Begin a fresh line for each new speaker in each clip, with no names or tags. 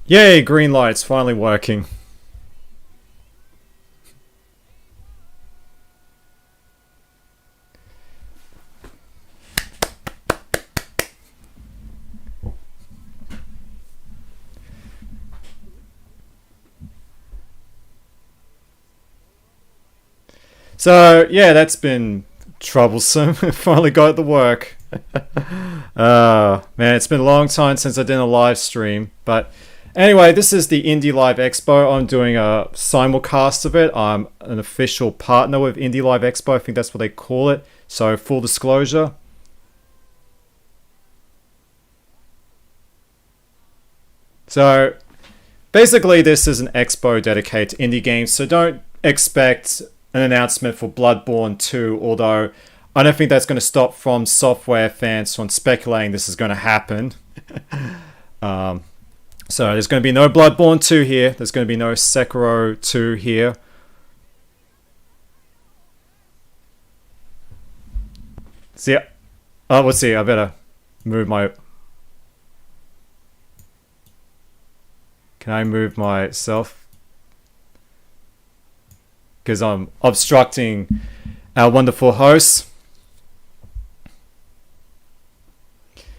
Yay, green light's finally working. So, yeah, that's been troublesome. Finally got it to work. Man, it's been a long time since I did a live stream. But anyway, this is the Indie Live Expo. I'm doing a simulcast of it. I'm an official partner with Indie Live Expo. I think that's what they call it. So, full disclosure. So, basically, this is an expo dedicated to indie games. So, don't expect an announcement for Bloodborne 2, although I don't think that's going to stop From Software fans from speculating this is going to happen. So there's going to be no Bloodborne 2 here. There's going to be no Sekiro 2 here. See, let's see. I better move my... Can I move myself? Because I'm obstructing our wonderful host.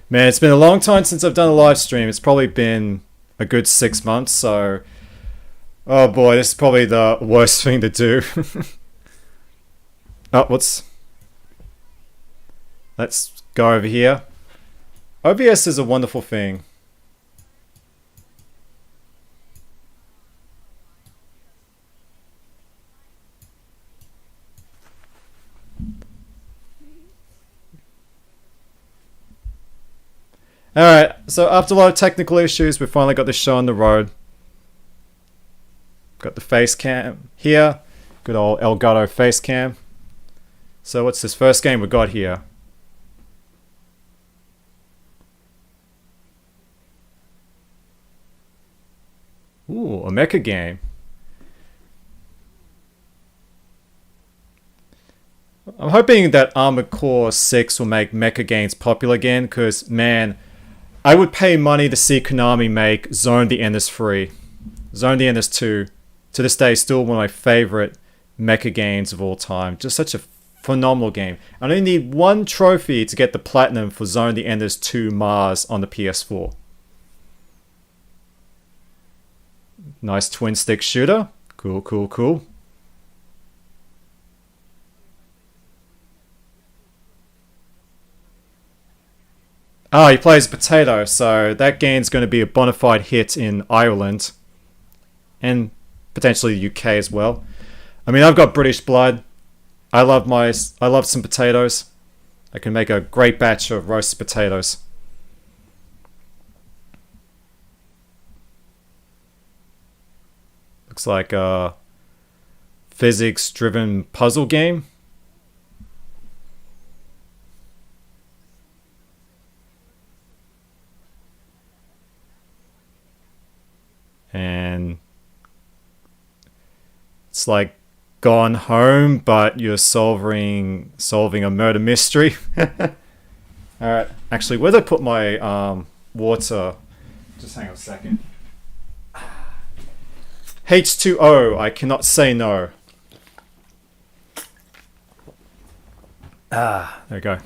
Man, it's been a long time since I've done a live stream. It's probably been a good 6 months, so... Oh boy, this is probably the worst thing to do. Let's go over here. OBS is a wonderful thing. Alright, so after a lot of technical issues, we finally got this show on the road. Got the face cam here. Good old Elgato face cam. So what's this first game we got here? Ooh, a mecha game. I'm hoping that Armored Core 6 will make mecha games popular again, because, man... I would pay money to see Konami make Zone the Enders 3. Zone the Enders 2, to this day, still one of my favorite mecha games of all time. Just such a phenomenal game. I only need one trophy to get the platinum for Zone the Enders 2 Mars on the PS4. Nice twin stick shooter. Cool, cool, cool. Oh, he plays Potato, so that game's going to be a bona fide hit in Ireland. And potentially the UK as well. I mean, I've got British blood. I love some potatoes. I can make a great batch of roasted potatoes. Looks like a physics-driven puzzle game. And it's like Gone Home, but you're solving a murder mystery. Alright, actually, where did I put my water? Just hang on a second. H2O, I cannot say no. There we go.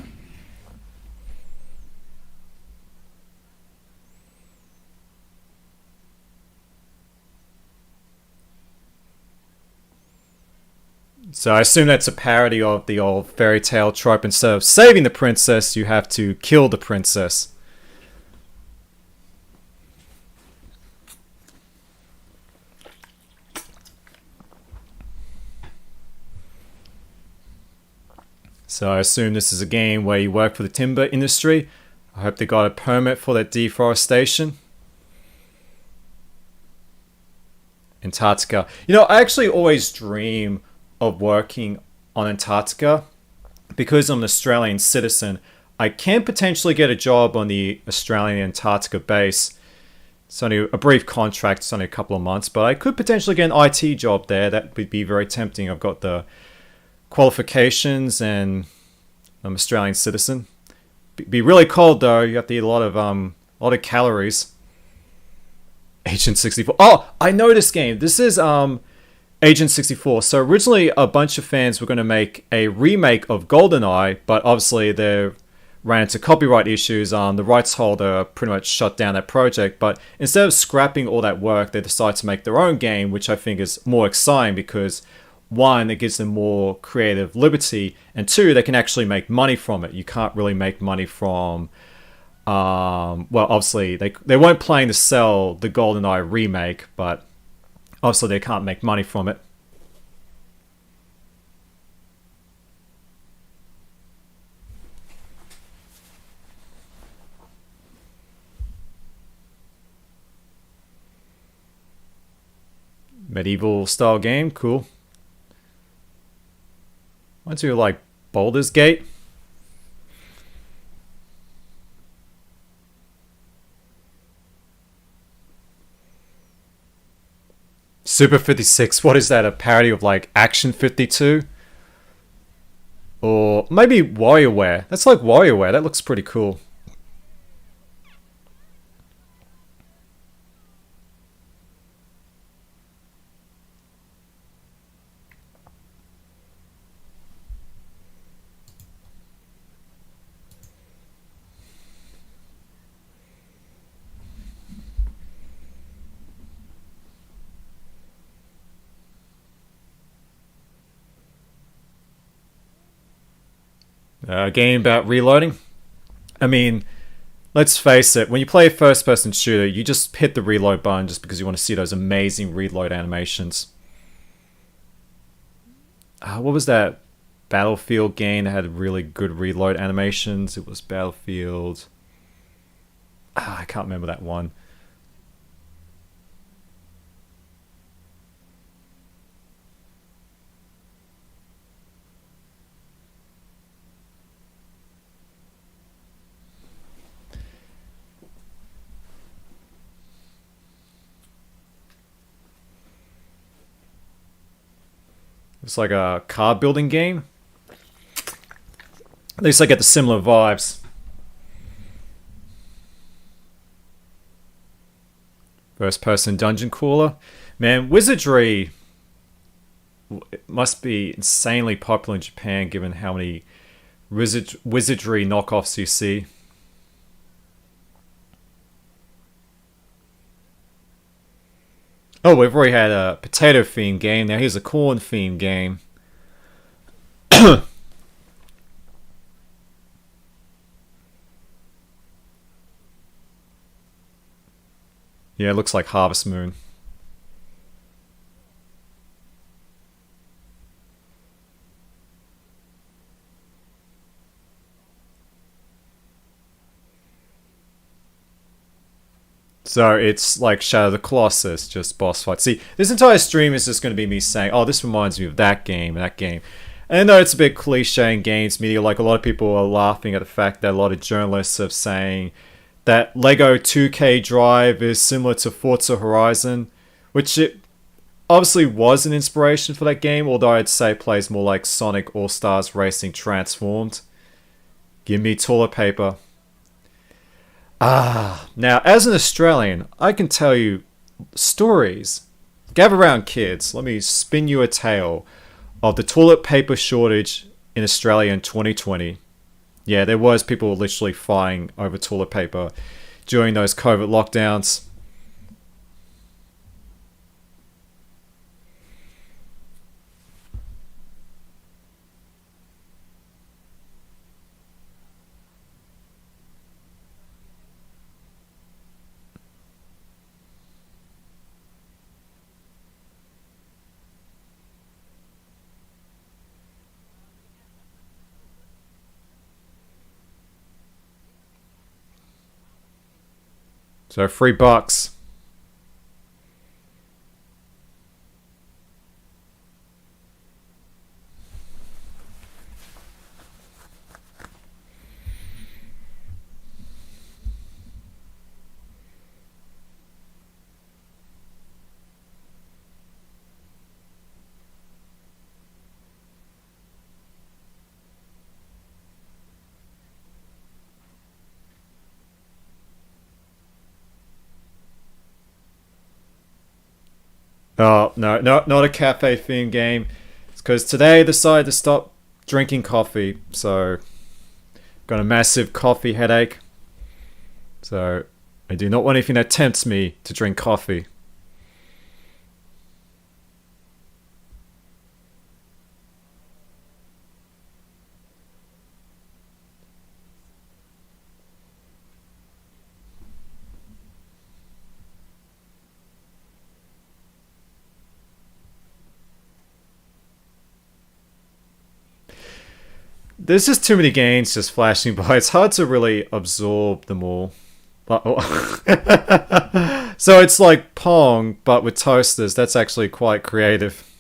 So I assume that's a parody of the old fairy tale trope. Instead of saving the princess, you have to kill the princess. So I assume this is a game where you work for the timber industry. I hope they got a permit for that deforestation. Antarctica. You know, I actually always dream of working on Antarctica. Because I'm an Australian citizen, I can potentially get a job on the Australian Antarctica base. It's only a brief contract, it's only a couple of months, but I could potentially get an IT job there. That would be very tempting. I've got the qualifications and I'm an Australian citizen. Be really cold though. You have to eat a lot of calories. Agent 64. Oh, I know this game. This is Agent 64. So originally a bunch of fans were going to make a remake of GoldenEye, but obviously they ran into copyright issues. The rights holder pretty much shut down that project. But instead of scrapping all that work, they decided to make their own game, which I think is more exciting because one, it gives them more creative liberty, and two, they can actually make money from it. You can't really make money from well, obviously they weren't planning to sell the GoldenEye remake, but obviously they can't make money from it. Medieval style game, cool. Why don't you like Baldur's Gate? Super 56, what is that? A parody of like Action 52? Or maybe WarioWare. That's like WarioWare. That looks pretty cool. A game about reloading. I mean, let's face it, when you play a first person shooter, you just hit the reload button just because you want to see those amazing reload animations. What was that Battlefield game that had really good reload animations? It was Battlefield. I can't remember that one. It's like a car building game. At least I get the similar vibes. First person dungeon crawler. Man, Wizardry must be insanely popular in Japan given how many Wizardry knockoffs you see. Oh, we've already had a potato themed game. Now here's a corn themed game. Yeah, it looks like Harvest Moon. So it's like Shadow of the Colossus, just boss fight. See, this entire stream is just going to be me saying, oh, this reminds me of that game, that game. And I know it's a bit cliche in games media, like a lot of people are laughing at the fact that a lot of journalists are saying that Lego 2K Drive is similar to Forza Horizon, which it obviously was an inspiration for that game, although I'd say it plays more like Sonic All-Stars Racing Transformed. Give me toilet paper. Now, as an Australian, I can tell you stories. Gather round, kids. Let me spin you a tale of the toilet paper shortage in Australia in 2020. Yeah, there was people literally fighting over toilet paper during those COVID lockdowns. So $3. Oh no, not a cafe theme game. It's because today I decided to stop drinking coffee, so got a massive coffee headache. So I do not want anything that tempts me to drink coffee. There's just too many games just flashing by. It's hard to really absorb them all. So it's like Pong, but with toasters. That's actually quite creative.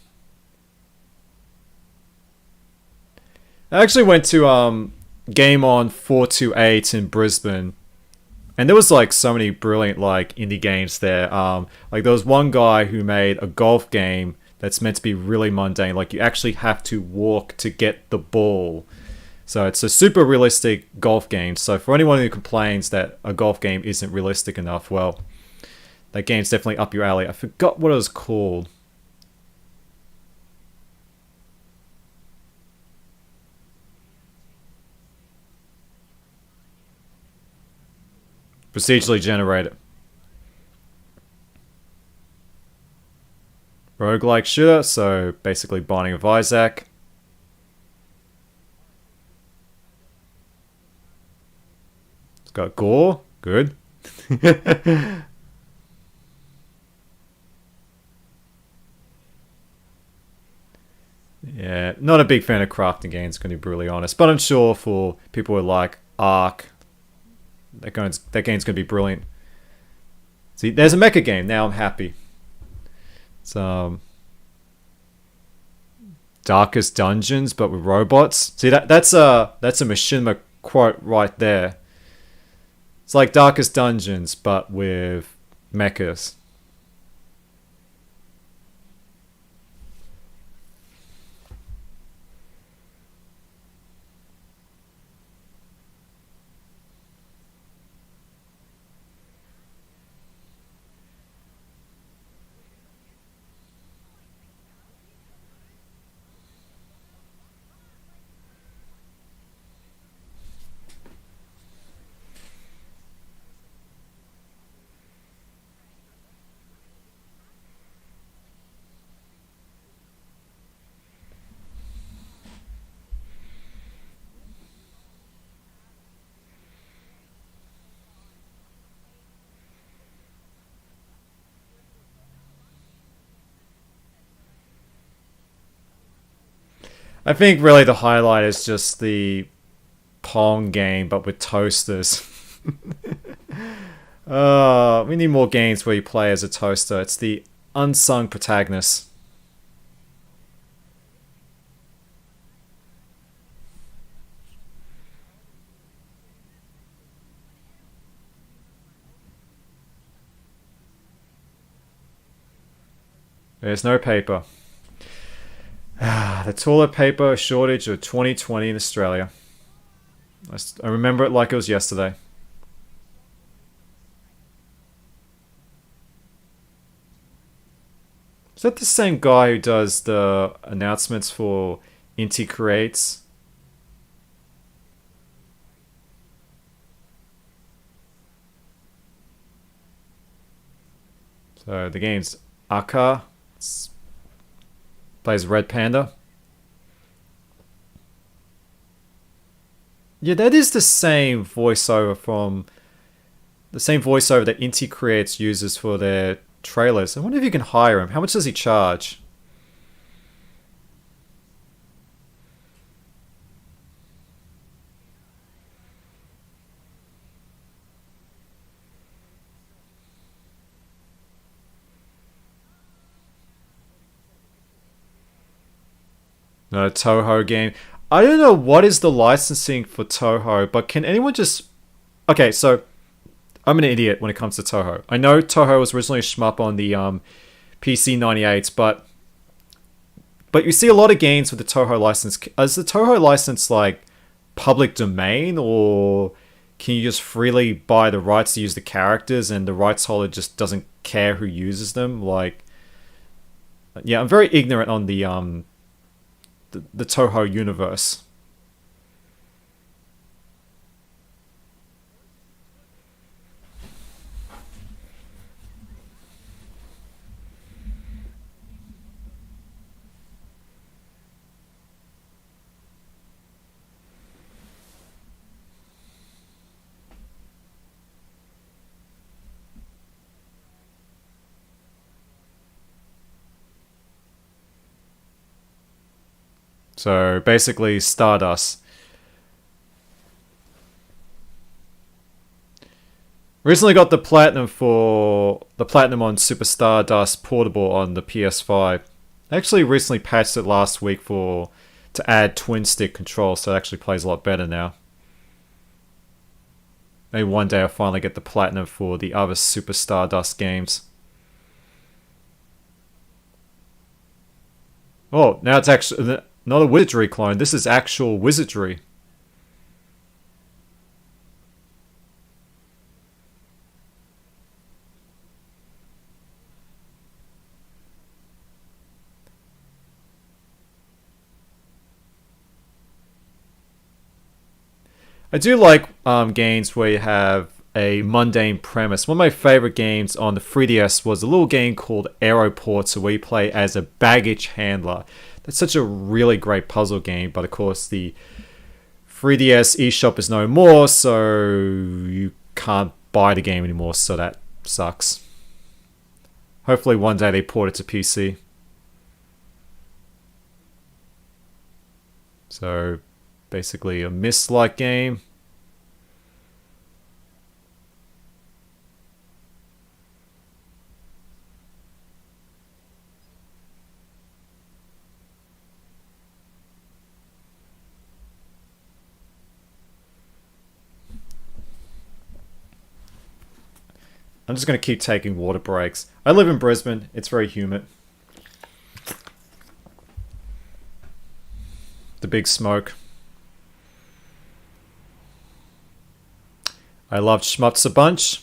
I actually went to Game On 428 in Brisbane, and there was like so many brilliant like indie games there. Like there was one guy who made a golf game that's meant to be really mundane. Like you actually have to walk to get the ball. So it's a super realistic golf game. So for anyone who complains that a golf game isn't realistic enough, well, that game's definitely up your alley. I forgot what it was called. Procedurally generated. Roguelike shooter, so basically Binding of Isaac. It's got gore. Good. Yeah, not a big fan of crafting games, going to be brutally honest. But I'm sure for people who like Ark, that game's going to be brilliant. See, there's a mecha game. Now I'm happy. It's Darkest Dungeons, but with robots. See, that's a machinima quote right there. It's like Darkest Dungeons, but with mechas. I think really the highlight is just the Pong game, but with toasters. We need more games where you play as a toaster. It's the unsung protagonist. There's no paper. The toilet paper shortage of 2020 in Australia. I remember it like it was yesterday. Is that the same guy who does the announcements for Inti Creates? So the game's Aka. Plays Red Panda. Yeah, that is the same voiceover that Inti Creates uses for their trailers. I wonder if you can hire him. How much does he charge? No, Toho game. I don't know what is the licensing for Toho, but can anyone just... Okay, so I'm an idiot when it comes to Toho. I know Toho was originally a shmup on the PC 98, but you see a lot of games with the Toho license. Is the Toho license like public domain, or can you just freely buy the rights to use the characters and the rights holder just doesn't care who uses them? Like, Yeah, I'm very ignorant on the Toho universe. So basically, Stardust. Recently got the platinum on Super Stardust Portable on the PS5. I actually recently patched it last week for to add twin stick control, so it actually plays a lot better now. Maybe one day I'll finally get the platinum for the other Super Stardust games. Oh, now it's actually not a Wizardry clone. This is actual Wizardry. I do like games where you have a mundane premise. One of my favorite games on the 3DS was a little game called Aeroports, where you play as a baggage handler. That's such a really great puzzle game, but of course the 3DS eShop is no more, so you can't buy the game anymore, so that sucks. Hopefully one day they port it to PC. So basically a Myst-like game. I'm just going to keep taking water breaks. I live in Brisbane. It's very humid. The big smoke. I love Schmutz a bunch.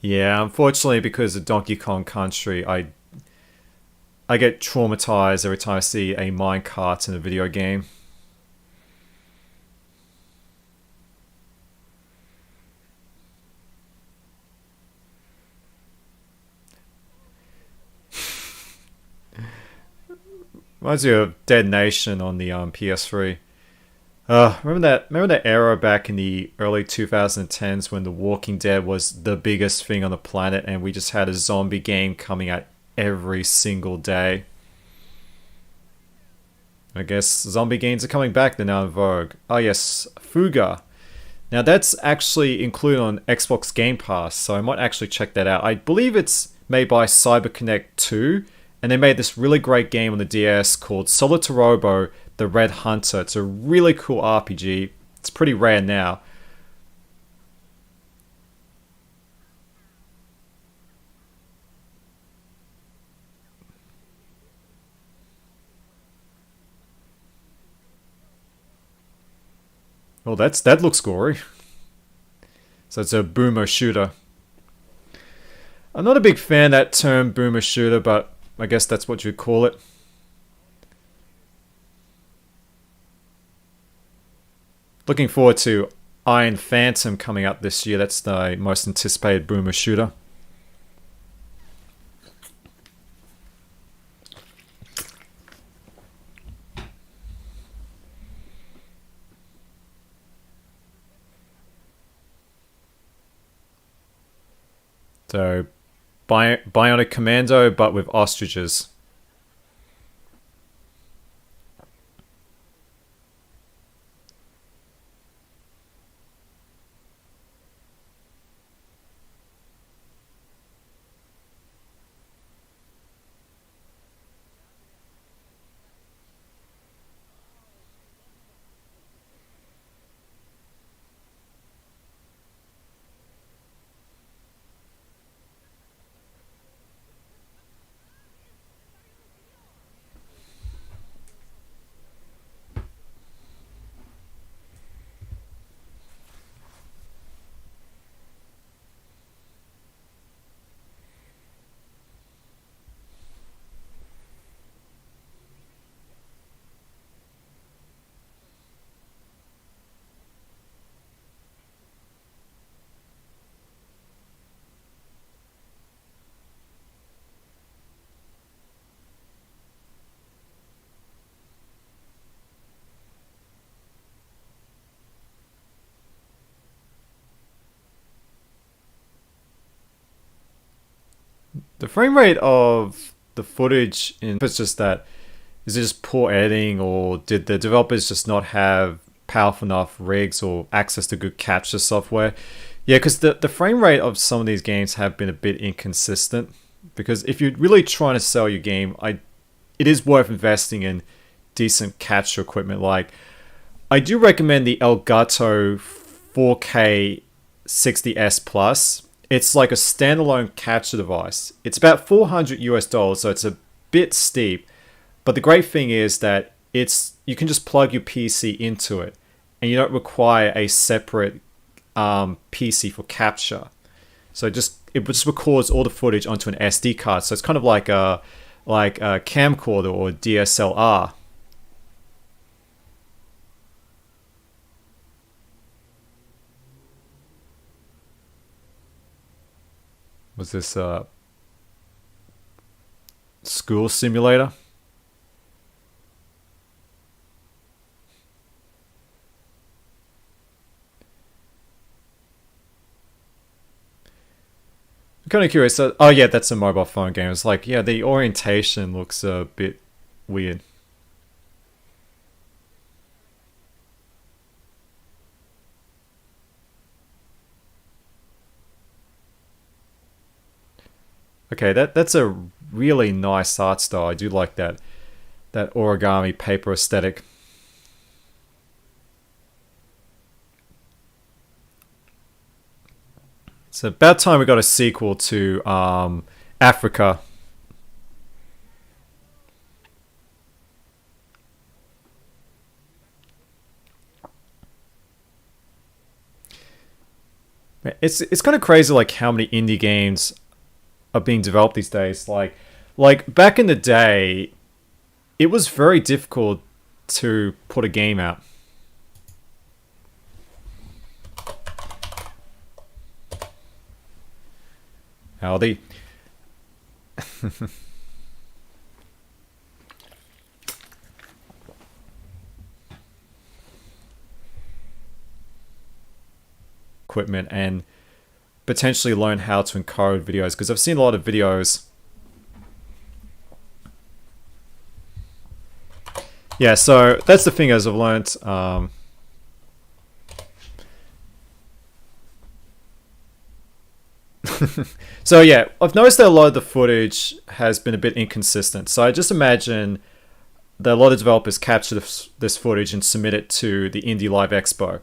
Yeah, unfortunately, because of Donkey Kong Country, I get traumatized every time I see a minecart in a video game. Reminds me of Dead Nation on the PS3. Remember that era back in the early 2010s when The Walking Dead was the biggest thing on the planet, and we just had a zombie game coming out every single day. I guess zombie games are coming back. They're now in vogue. Oh yes, Fuga. Now that's actually included on Xbox Game Pass, so I might actually check that out. I believe it's made by CyberConnect 2, and they made this really great game on the DS called Solitarobo the Red Hunter. It's a really cool RPG. It's pretty rare now. Oh, that looks gory. So it's a boomer shooter. I'm not a big fan of that term boomer shooter, but I guess that's what you'd call it. Looking forward to Iron Phantom coming out this year. That's the most anticipated boomer shooter. So, Bionic Commando, but with ostriches. The frame rate of the footage in it's just that is it just poor editing, or did the developers just not have powerful enough rigs or access to good capture software? Yeah, because the frame rate of some of these games have been a bit inconsistent. Because if you're really trying to sell your game, it is worth investing in decent capture equipment. Like, I do recommend the Elgato 4K 60S Plus. It's like a standalone capture device. It's about $400 US, so it's a bit steep. But the great thing is that you can just plug your PC into it, and you don't require a separate PC for capture. So it just records all the footage onto an SD card. So it's kind of like a camcorder or DSLR. Was this a school simulator? I'm kind of curious. Oh yeah, that's a mobile phone game. It's like, yeah, the orientation looks a bit weird. Okay, that's a really nice art style. I do like that origami paper aesthetic. It's about time we got a sequel to Africa. It's kind of crazy, like how many indie games are being developed these days. Like back in the day, it was very difficult to put a game out. Howdy. Equipment and potentially learn how to encode videos, because I've seen a lot of videos. Yeah, so that's the thing as I've learned. So yeah, I've noticed that a lot of the footage has been a bit inconsistent. So I just imagine that a lot of developers capture this footage and submit it to the Indie Live Expo.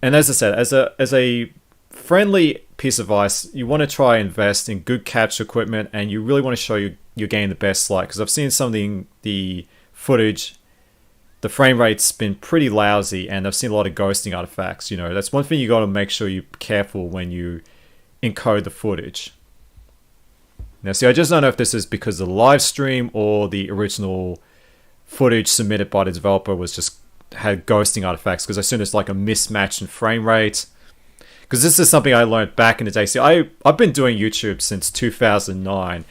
And as I said, as a friendly piece of advice, you want to try and invest in good capture equipment, and you really want to show your game the best light. Because I've seen some of the footage, the frame rate's been pretty lousy, and I've seen a lot of ghosting artifacts. You know, that's one thing you got to make sure you're careful when you encode the footage. Now, see, I just don't know if this is because of the live stream or the original footage submitted by the developer was just had ghosting artifacts, because I assume it's like a mismatch in frame rate. Because this is something I learned back in the day. See, I've been doing YouTube since 2009,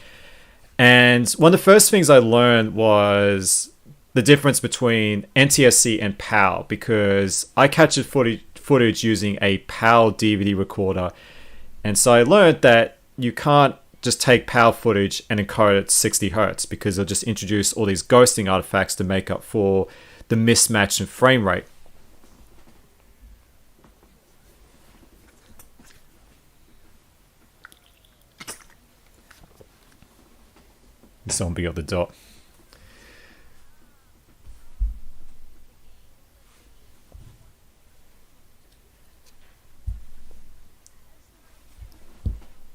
and one of the first things I learned was the difference between NTSC and PAL, because I captured footage using a PAL DVD recorder. And so I learned that you can't just take PAL footage and encode it at 60 hertz, because they'll just introduce all these ghosting artifacts to make up for the mismatch in frame rate. Zombie of the dot.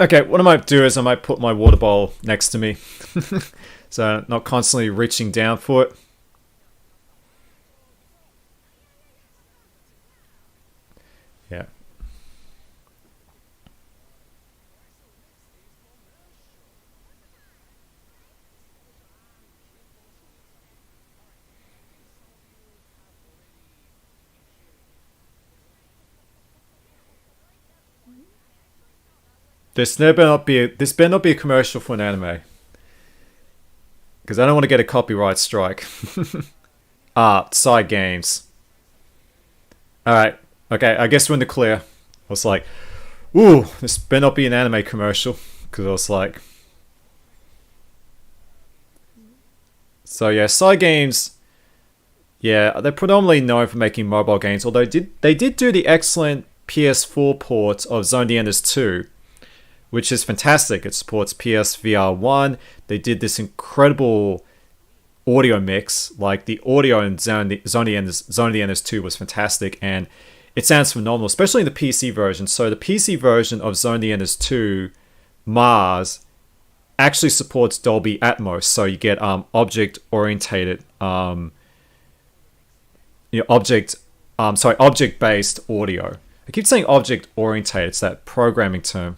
Okay, what I might do is I might put my water bowl next to me, so not constantly reaching down for it. Yeah. This better not be a commercial for an anime, because I don't want to get a copyright strike. Side games. All right. Okay, I guess we're in the clear. I was like, ooh, this better not be an anime commercial, because I was like, So yeah, Psy Games, yeah, they're predominantly known for making mobile games, although they did do the excellent PS4 port of Zone the Enders 2, which is fantastic. It supports PSVR 1. They did this incredible audio mix. Like the audio in Zone the Enders 2 was fantastic, and it sounds phenomenal, especially in the PC version. So the PC version of Zone the Enders 2, Mars, actually supports Dolby Atmos, so you get object-orientated, object-based audio. I keep saying object-orientated. It's that programming term.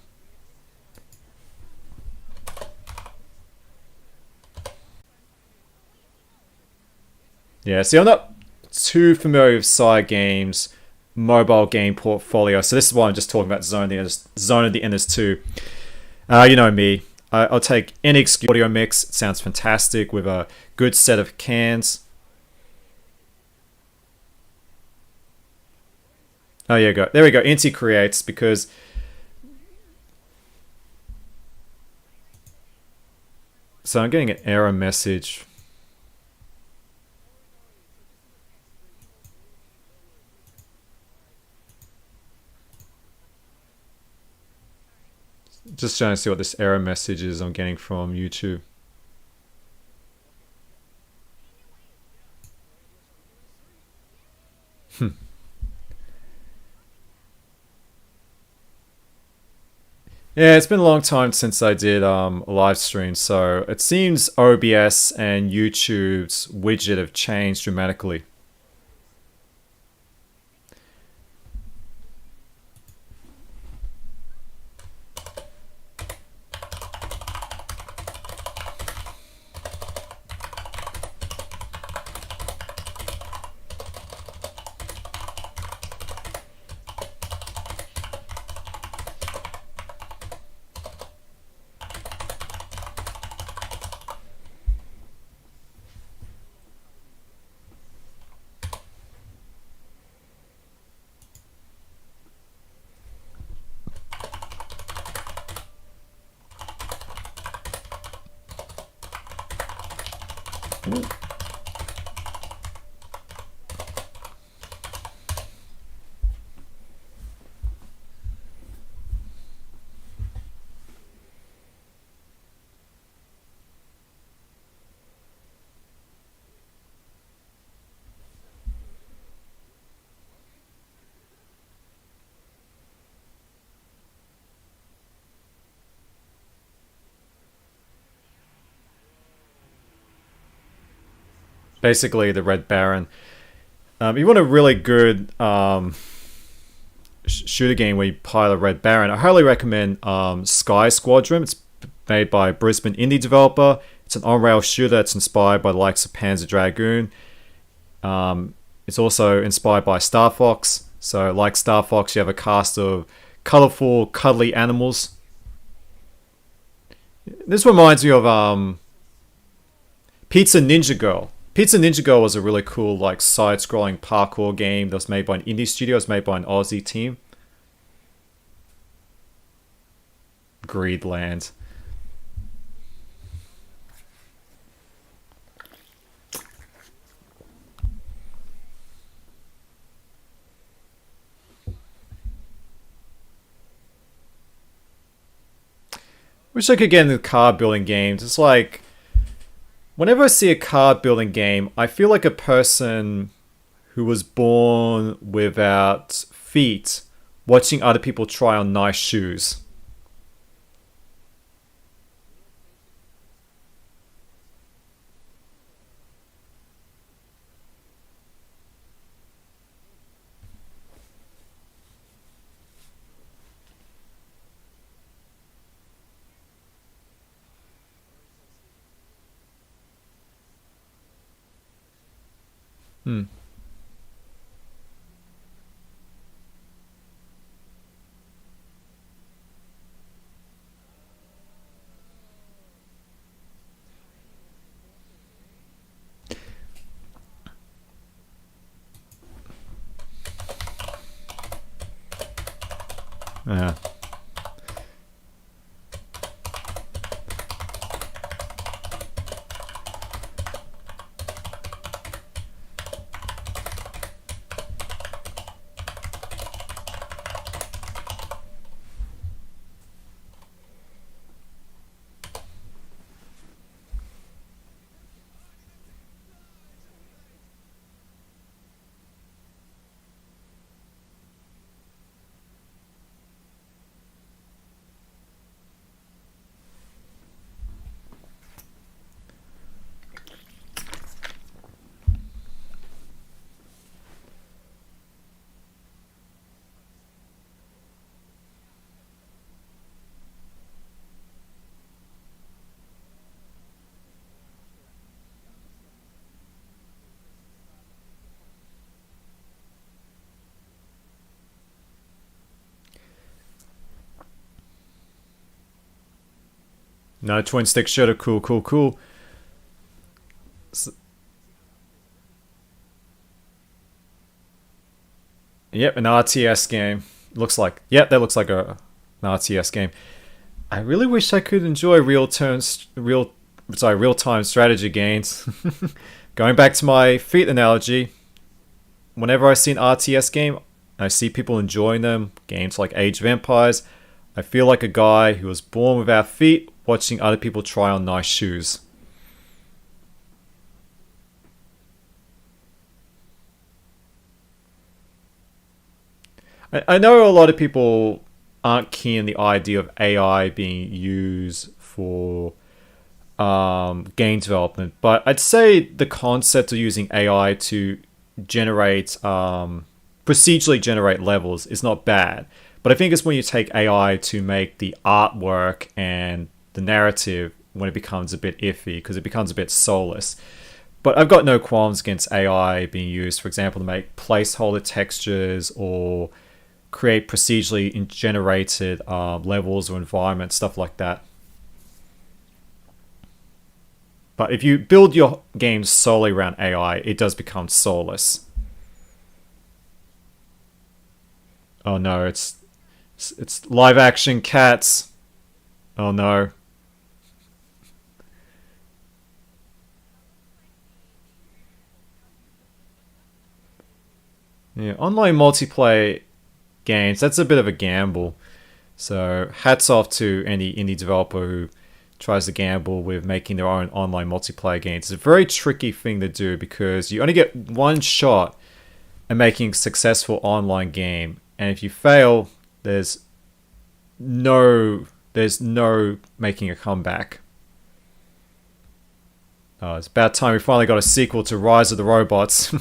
Yeah, see, I'm not too familiar with Psy Games' mobile game portfolio, so this is why I'm just talking about Zone of the Enders 2. You know me. I'll take any excuse audio mix. It sounds fantastic with a good set of cans. Oh, yeah, go. There we go. Inti creates because... So I'm getting an error message. Just trying to see what this error message is I'm getting from YouTube. Yeah, it's been a long time since I did a live stream, so it seems OBS and YouTube's widget have changed dramatically. Basically, the Red Baron. You want a really good shooter game where you pilot Red Baron. I highly recommend Sky Squadron. It's made by a Brisbane indie developer. It's an on-rail shooter that's inspired by the likes of Panzer Dragoon. It's also inspired by Star Fox. So, like Star Fox, you have a cast of colorful, cuddly animals. This reminds me of Pizza Ninja Girl. Pizza Ninja Girl was a really cool, like, side-scrolling parkour game that was made by an indie studio. It was made by an Aussie team. Greedland. Wish I could get into card building games. It's like... Whenever I see a card building game, I feel like a person who was born without feet watching other people try on nice shoes. Hmm. Yeah. No twin stick shooter. Cool, cool, cool. Yep, an RTS game. Looks like. Yep, that looks like an RTS game. I really wish I could enjoy real time strategy games. Going back to my feet analogy, whenever I see an RTS game, I see people enjoying them. Games like Age of Empires. I feel like a guy who was born without feet, watching other people try on nice shoes. I know a lot of people aren't keen on the idea of AI being used for game development, but I'd say the concept of using AI to generate procedurally generate levels is not bad. But I think it's when you take AI to make the artwork and the narrative when it becomes a bit iffy because it becomes a bit soulless. But I've got no qualms against AI being used, for example, to make placeholder textures or create procedurally generated levels or environments, stuff like that. But if you build your game solely around AI, it does become soulless. Oh no, it's live action cats. Oh no. Yeah, online multiplayer games, that's a bit of a gamble. So hats off to any indie developer who tries to gamble with making their own online multiplayer games. It's a very tricky thing to do because you only get one shot at making a successful online game. And if you fail, no there's no making a comeback. Oh, it's about time we finally got a sequel to Rise of the Robots.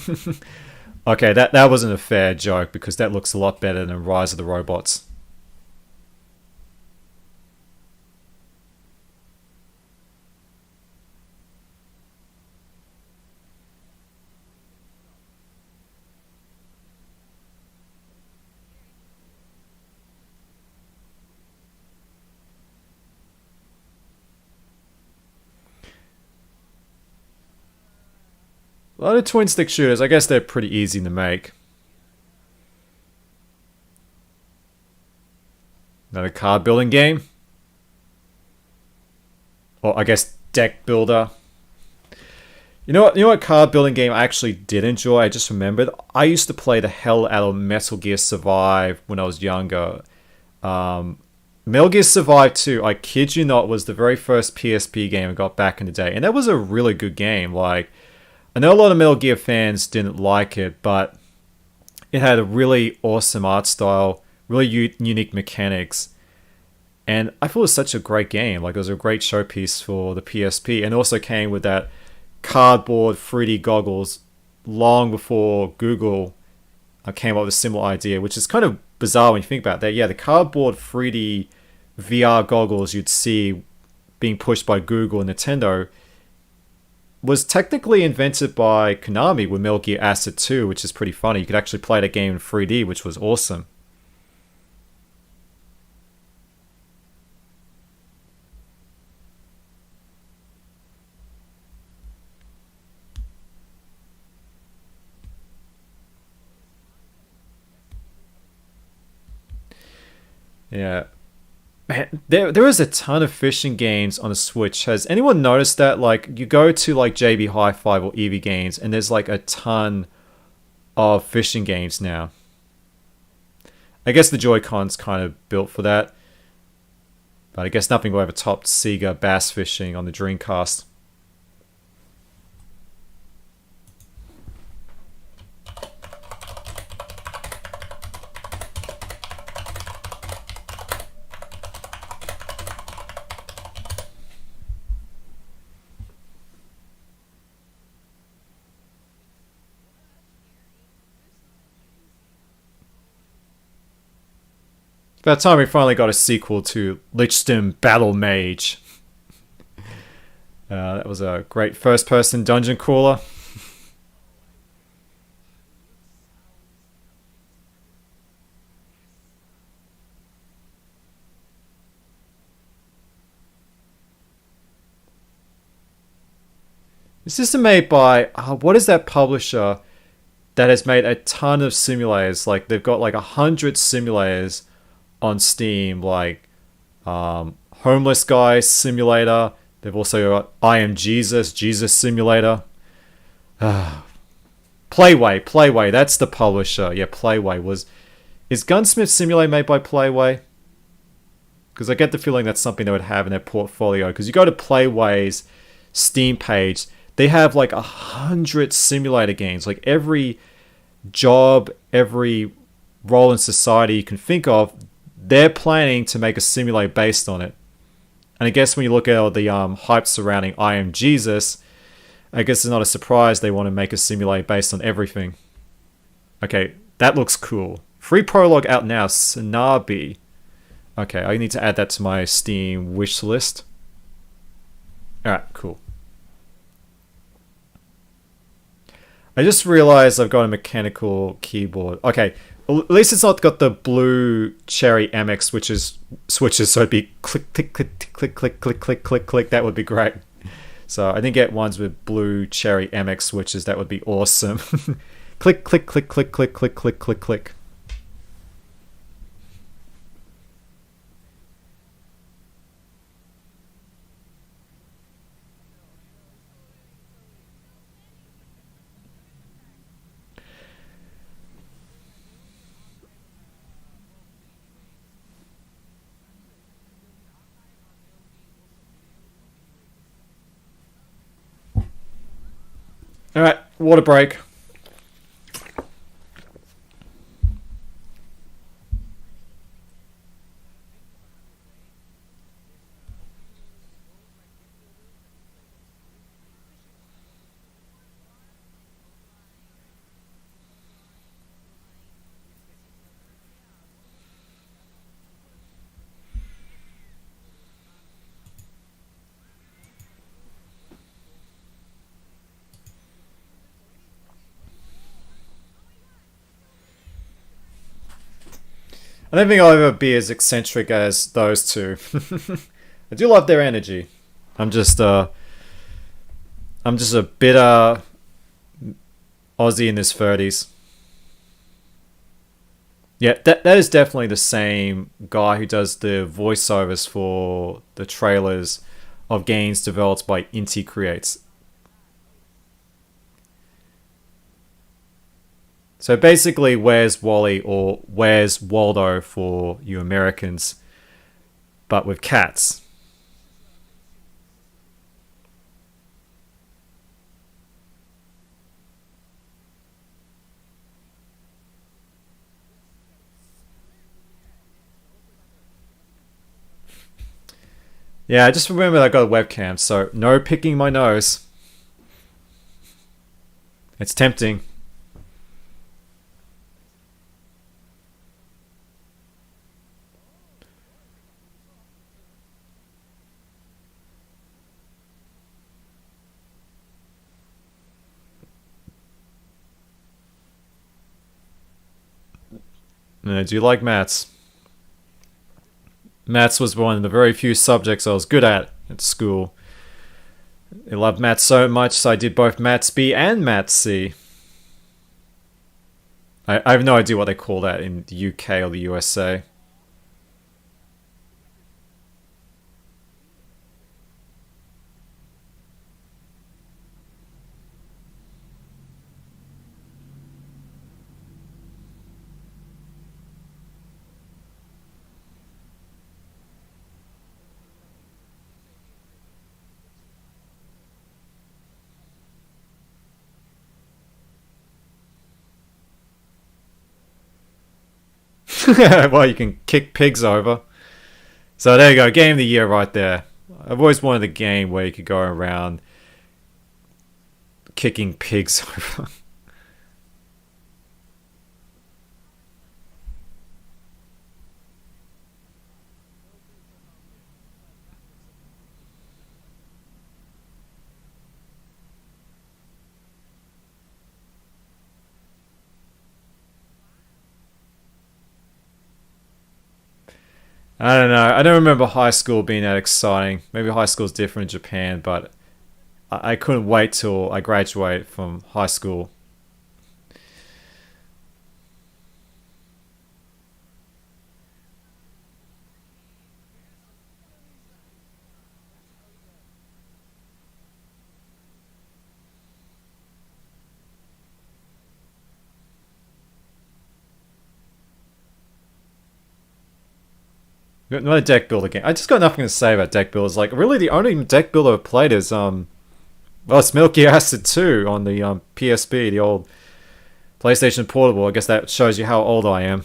Okay, that wasn't a fair joke because that looks a lot better than Rise of the Robots. A lot of twin stick shooters, I guess they're pretty easy to make. Another card building game, or I guess deck builder. You know what card building game I actually did enjoy? I just remembered. I used to play the hell out of Metal Gear Survive when I was younger. Um, Metal Gear Survive 2, I kid you not, was the very first PSP game I got back in the day, and that was a really good game. Like, I know a lot of Metal Gear fans didn't like it, but it had a really awesome art style, really unique mechanics, and I thought it was such a great game. Like, it was a great showpiece for the PSP, and also came with that cardboard 3D goggles long before Google came up with a similar idea, which is kind of bizarre when you think about that. Yeah, the cardboard 3D VR goggles you'd see being pushed by Google and Nintendo was technically invented by Konami with Metal Gear Acid 2, which is pretty funny. You could actually play that game in 3D, which was awesome. Yeah. Man, there is a ton of fishing games on the Switch. Has anyone noticed that? Like, you go to like JB Hi-Fi or EV Games, and there's like a ton of fishing games now. I guess the Joy-Con's kind of built for that, but I guess nothing will ever top Sega bass fishing on the Dreamcast. It's about time we finally got a sequel to Lichtenstein Battle Mage. That was a great first-person dungeon crawler. This is made by what is that publisher that has made a ton of simulators? Like they've got like 100 simulators on Steam, like Homeless Guy Simulator. They've also got I Am Jesus, Jesus Simulator. Playway, that's the publisher. Yeah, Playway was. Is Gunsmith Simulator made by Playway? Because I get the feeling that's something they would have in their portfolio. Because you go to Playway's Steam page, they have like 100 simulator games. Like every job, every role in society you can think of, they're planning to make a simulator based on it. And I guess when you look at all the hype surrounding I Am Jesus, I guess it's not a surprise they want to make a simulator based on everything. Okay, that looks cool. Free prologue out now, Sanabi. Okay, I need to add that to my Steam wish list. Alright, cool. I just realized I've got a mechanical keyboard. Okay, at least it's not got the blue cherry MX switches, so it'd be click, click, click, click, click, click, click, click, click. That would be great. So I didn't get ones with blue cherry MX switches. That would be awesome. Click, click, click, click, click, click, click, click, click. All right, water break. I don't think I'll ever be as eccentric as those two. I do love their energy. I'm just I'm just a bitter Aussie in his 30s. Yeah, that is definitely the same guy who does the voiceovers for the trailers of games developed by Inti Creates. So basically, Where's Wally or Where's Waldo for you Americans, but with cats. Yeah, I just remember I got a webcam, so no picking my nose. It's tempting. Do you like maths? Maths was one of the very few subjects I was good at school. I loved maths so much, so I did both maths B and maths C. I have no idea what they call that in the UK or the USA. Well, you can kick pigs over. So there you go, game of the year right there. I've always wanted a game where you could go around kicking pigs over. I don't know. I don't remember high school being that exciting. Maybe high school's different in Japan, but I couldn't wait till I graduate from high school. Not a deck builder game. I just got nothing to say about deck builders. Like, really, the only deck builder I've played is well, it's Milky Acid 2 on the PSP, the old PlayStation Portable. I guess that shows you how old I am.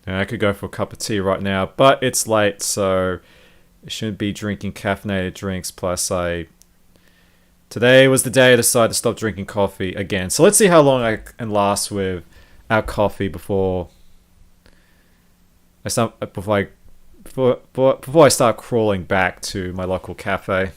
And I could go for a cup of tea right now, but it's late, so I shouldn't be drinking caffeinated drinks. Plus, today was the day I decided to stop drinking coffee again. So let's see how long I can last with our coffee I start before I start crawling back to my local cafe.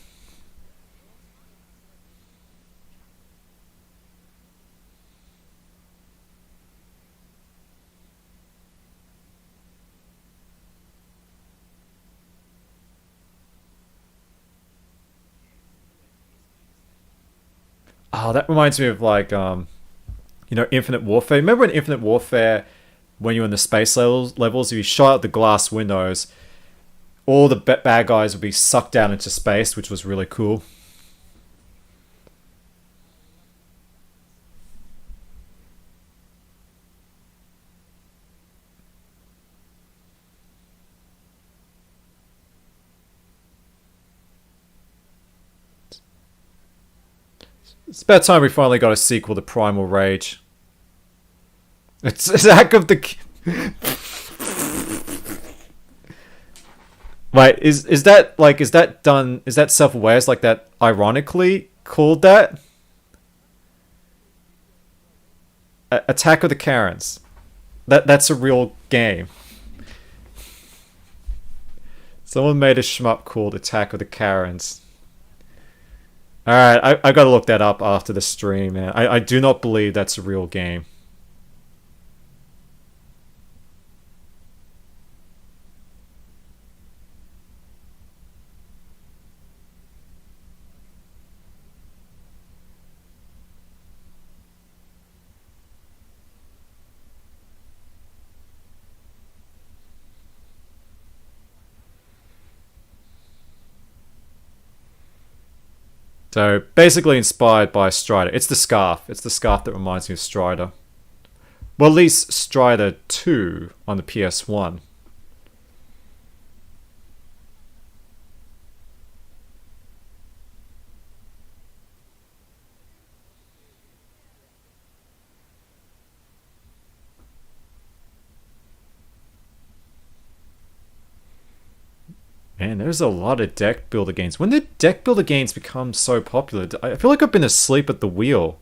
Oh, that reminds me of like Infinite Warfare. Remember in Infinite Warfare when you're in the space levels, if you shot out the glass windows, all the bad guys would be sucked down into space, which was really cool. It's about time we finally got a sequel to Primal Rage. It's Attack of the. Wait, is that self aware? Is like that ironically called that? Attack of the Karens. That's a real game. Someone made a shmup called Attack of the Karens. Alright, I gotta look that up after the stream, man. I do not believe that's a real game. So basically inspired by Strider. It's the scarf. It's the scarf that reminds me of Strider. Well, at least Strider 2 on the PS1. Man, there's a lot of deck builder games. When did deck builder games become so popular? I feel like I've been asleep at the wheel.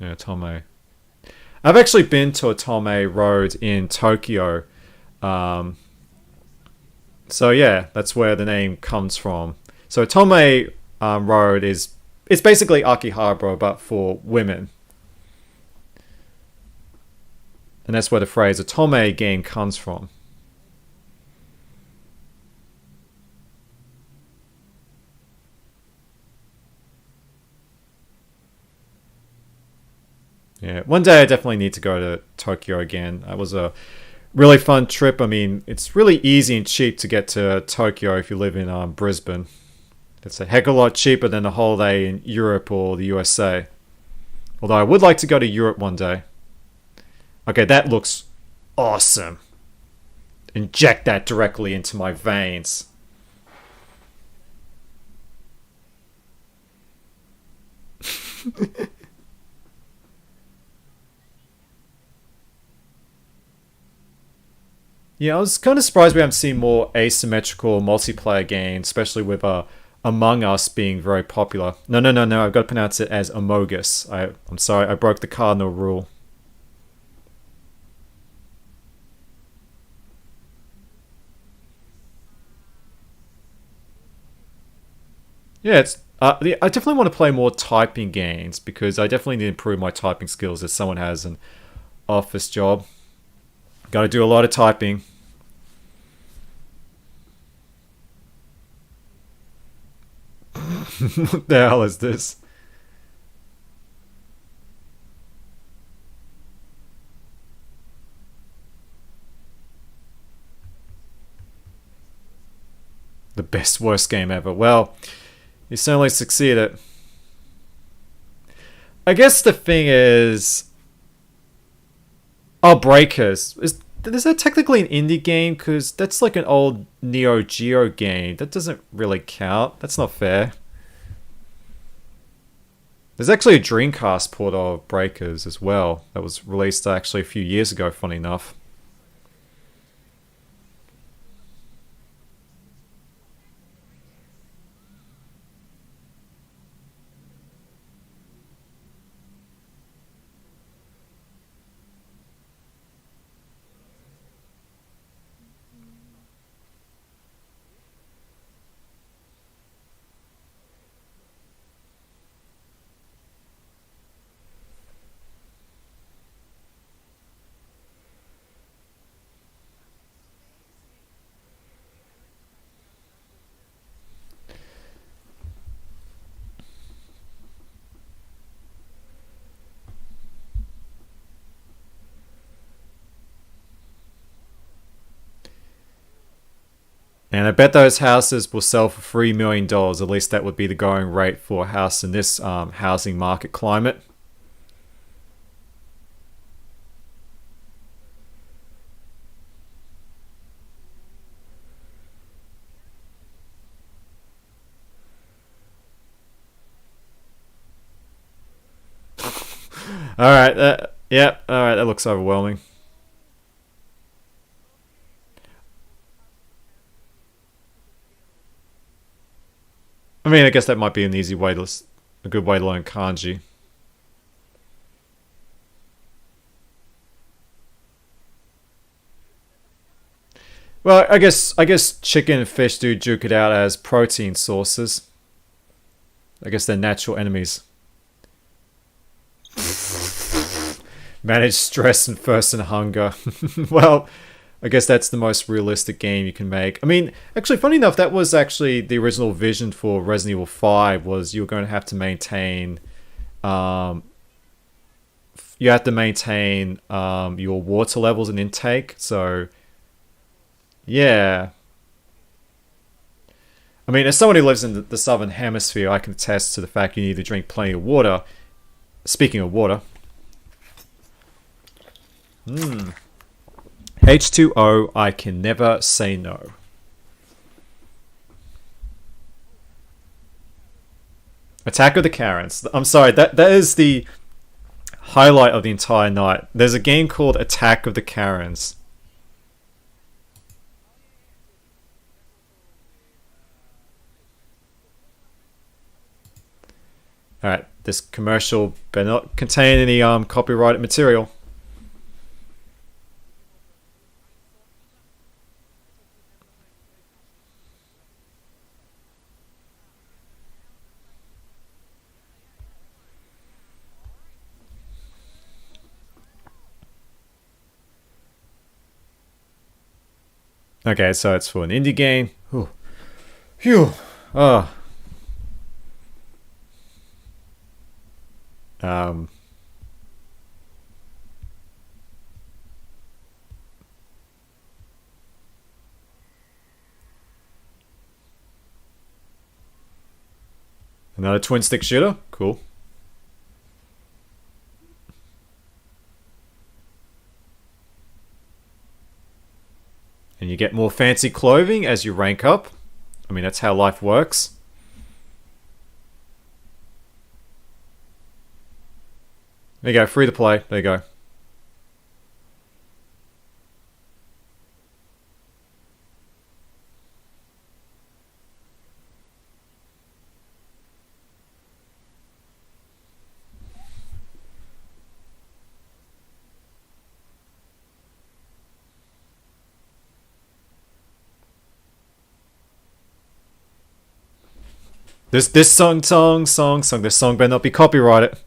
Yeah, Tomei. I've actually been to a Tomei Road in Tokyo. Um, so yeah, that's where the name comes from. So Tomei Road is it's basically Akihabara but for women, and that's where the phrase a Tomei game comes from. Yeah, one day I definitely need to go to Tokyo again. That was a really fun trip. I mean, it's really easy and cheap to get to Tokyo if you live in Brisbane. It's a heck of a lot cheaper than a holiday in Europe or the USA. Although I would like to go to Europe one day. Okay, that looks awesome. Inject that directly into my veins. Yeah, I was kind of surprised we haven't seen more asymmetrical multiplayer games, especially with Among Us being very popular. No, no, no, no. I've got to pronounce it as Amogus. I'm sorry, I broke the cardinal rule. Yeah, I definitely want to play more typing games because I definitely need to improve my typing skills as someone has an office job. Got to do a lot of typing. What the hell is this? The best worst game ever. Well, you certainly succeeded. I guess the thing is, oh, Breakers. Is that technically an indie game? Because that's like an old Neo Geo game. That doesn't really count. That's not fair. There's actually a Dreamcast port of Breakers as well that was released actually a few years ago, funny enough. And I bet those houses will sell for $3 million. At least that would be the going rate for a house in this housing market climate. All right, yeah, all right, that looks overwhelming. I mean, I guess that might be an easy way to, a good way to learn kanji. Well, I guess chicken and fish do duke it out as protein sources. I guess they're natural enemies. Manage stress and thirst and hunger. Well, I guess that's the most realistic game you can make. I mean, actually, funny enough, that was actually the original vision for Resident Evil 5 was you were going to have to maintain um, you have to maintain your water levels and intake. So, yeah. I mean, as someone who lives in the southern hemisphere, I can attest to the fact you need to drink plenty of water. Speaking of water, H2O, I can never say no. Attack of the Karens. I'm sorry, that is the highlight of the entire night. There's a game called Attack of the Karens. All right, this commercial better not contain any copyrighted material. Okay, so it's for an indie game. Whew. Phew. Oh. Um. Another twin stick shooter. Cool. And you get more fancy clothing as you rank up. I mean, that's how life works. There you go, free to play. There you go. This song. This song better not be copyrighted.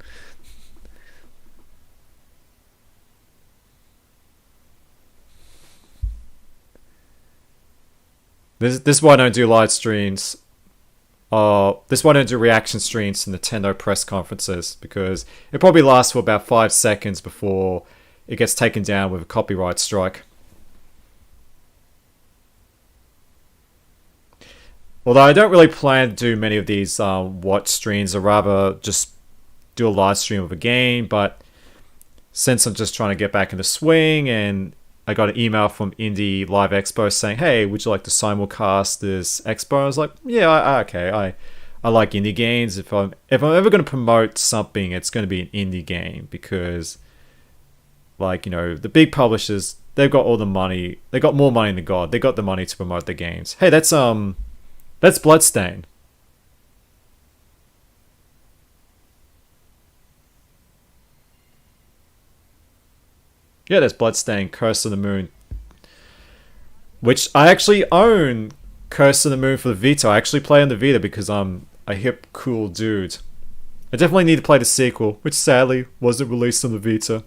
This is why I don't do live streams. This is why I don't do reaction streams to Nintendo press conferences, because it probably lasts for about 5 seconds before it gets taken down with a copyright strike. Although I don't really plan to do many of these watch streams, or rather just do a live stream of a game. But since I'm just trying to get back in the swing, and I got an email from Indie Live Expo saying, "Hey, would you like to simulcast this expo?" I was like, "Yeah, okay. I like indie games. If I'm ever going to promote something, it's going to be an indie game, because, like, the big publishers, they've got all the money. They got more money than God. They got the money to promote their games. Hey, that's Bloodstain. Yeah, there's Bloodstain, Curse of the Moon, which I actually own. Curse of the Moon for the Vita. I actually play on the Vita because I'm a hip, cool dude. I definitely need to play the sequel, which sadly wasn't released on the Vita.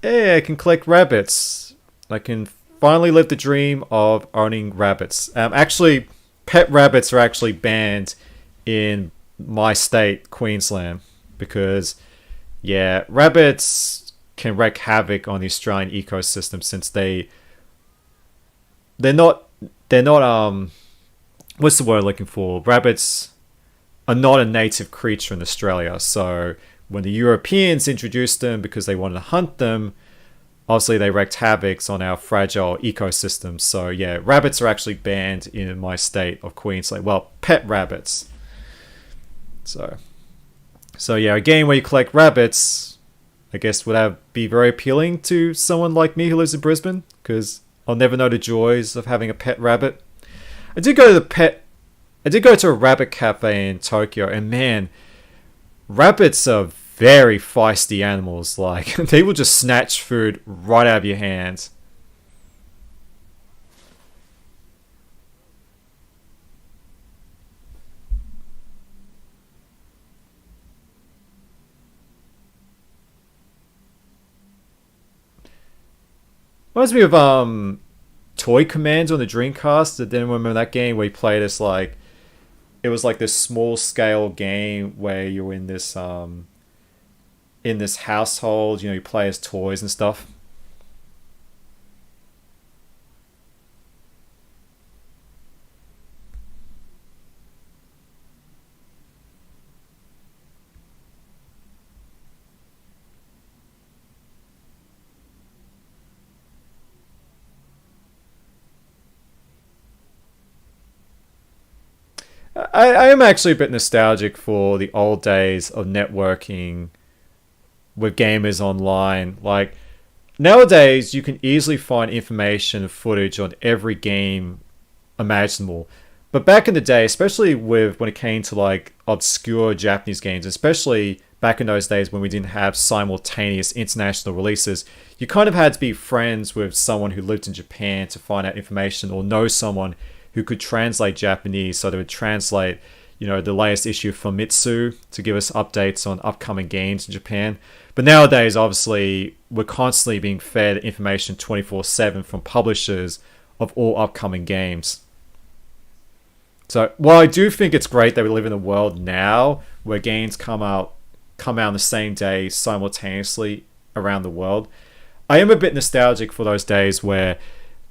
Hey, I can collect rabbits. I can finally live the dream of owning rabbits. Actually, pet rabbits are actually banned in my state, Queensland, because, yeah, rabbits can wreak havoc on the Australian ecosystem, since they're not they're not what's the word I'm looking for? Rabbits are not a native creature in Australia. So when the Europeans introduced them because they wanted to hunt them, obviously they wreaked havoc on our fragile ecosystem. So yeah, rabbits are actually banned in my state of Queensland. Well, pet rabbits. So yeah, a game where you collect rabbits, I guess would be very appealing to someone like me who lives in Brisbane, because I'll never know the joys of having a pet rabbit. I did go to the pet. I did go to a rabbit cafe in Tokyo, and man, rabbits are very feisty animals. Like, they will just snatch food right out of your hands. Reminds me of Toy Command on the Dreamcast. Did anyone remember that game where you played as, like, it was like this small scale game where you're in this household, you play as toys and stuff. I am actually a bit nostalgic for the old days of networking with gamers online. Like, nowadays, you can easily find information and footage on every game imaginable. But back in the day, especially with when it came to like obscure Japanese games, especially back in those days when we didn't have simultaneous international releases, you kind of had to be friends with someone who lived in Japan to find out information, or know someone who could translate Japanese, so they would translate, the latest issue of Famitsu to give us updates on upcoming games in Japan. But nowadays, obviously, we're constantly being fed information 24/7 from publishers of all upcoming games. So, while I do think it's great that we live in a world now where games come out on the same day simultaneously around the world, I am a bit nostalgic for those days where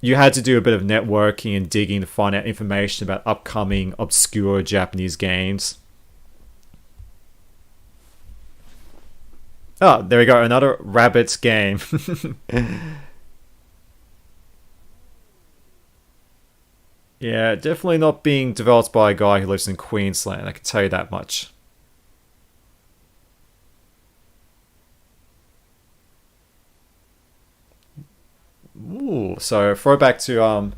you had to do a bit of networking and digging to find out information about upcoming obscure Japanese games. Oh, there we go, another Rabbits game. Yeah, definitely not being developed by a guy who lives in Queensland, I can tell you that much. Ooh, So throwback to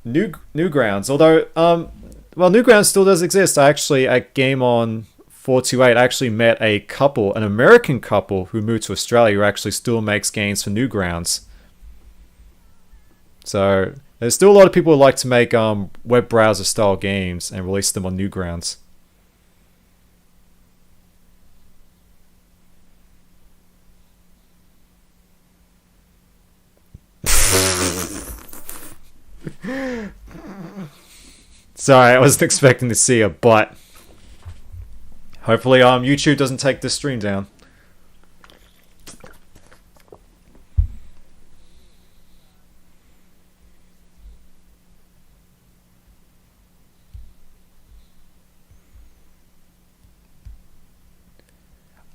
Newgrounds. Although well, Newgrounds still does exist. I actually at Game On 428, I actually met a couple, an American couple who moved to Australia who actually still makes games for Newgrounds. So there's still a lot of people who like to make web browser style games and release them on Newgrounds. Sorry, I wasn't expecting to see a butt. Hopefully YouTube doesn't take this stream down.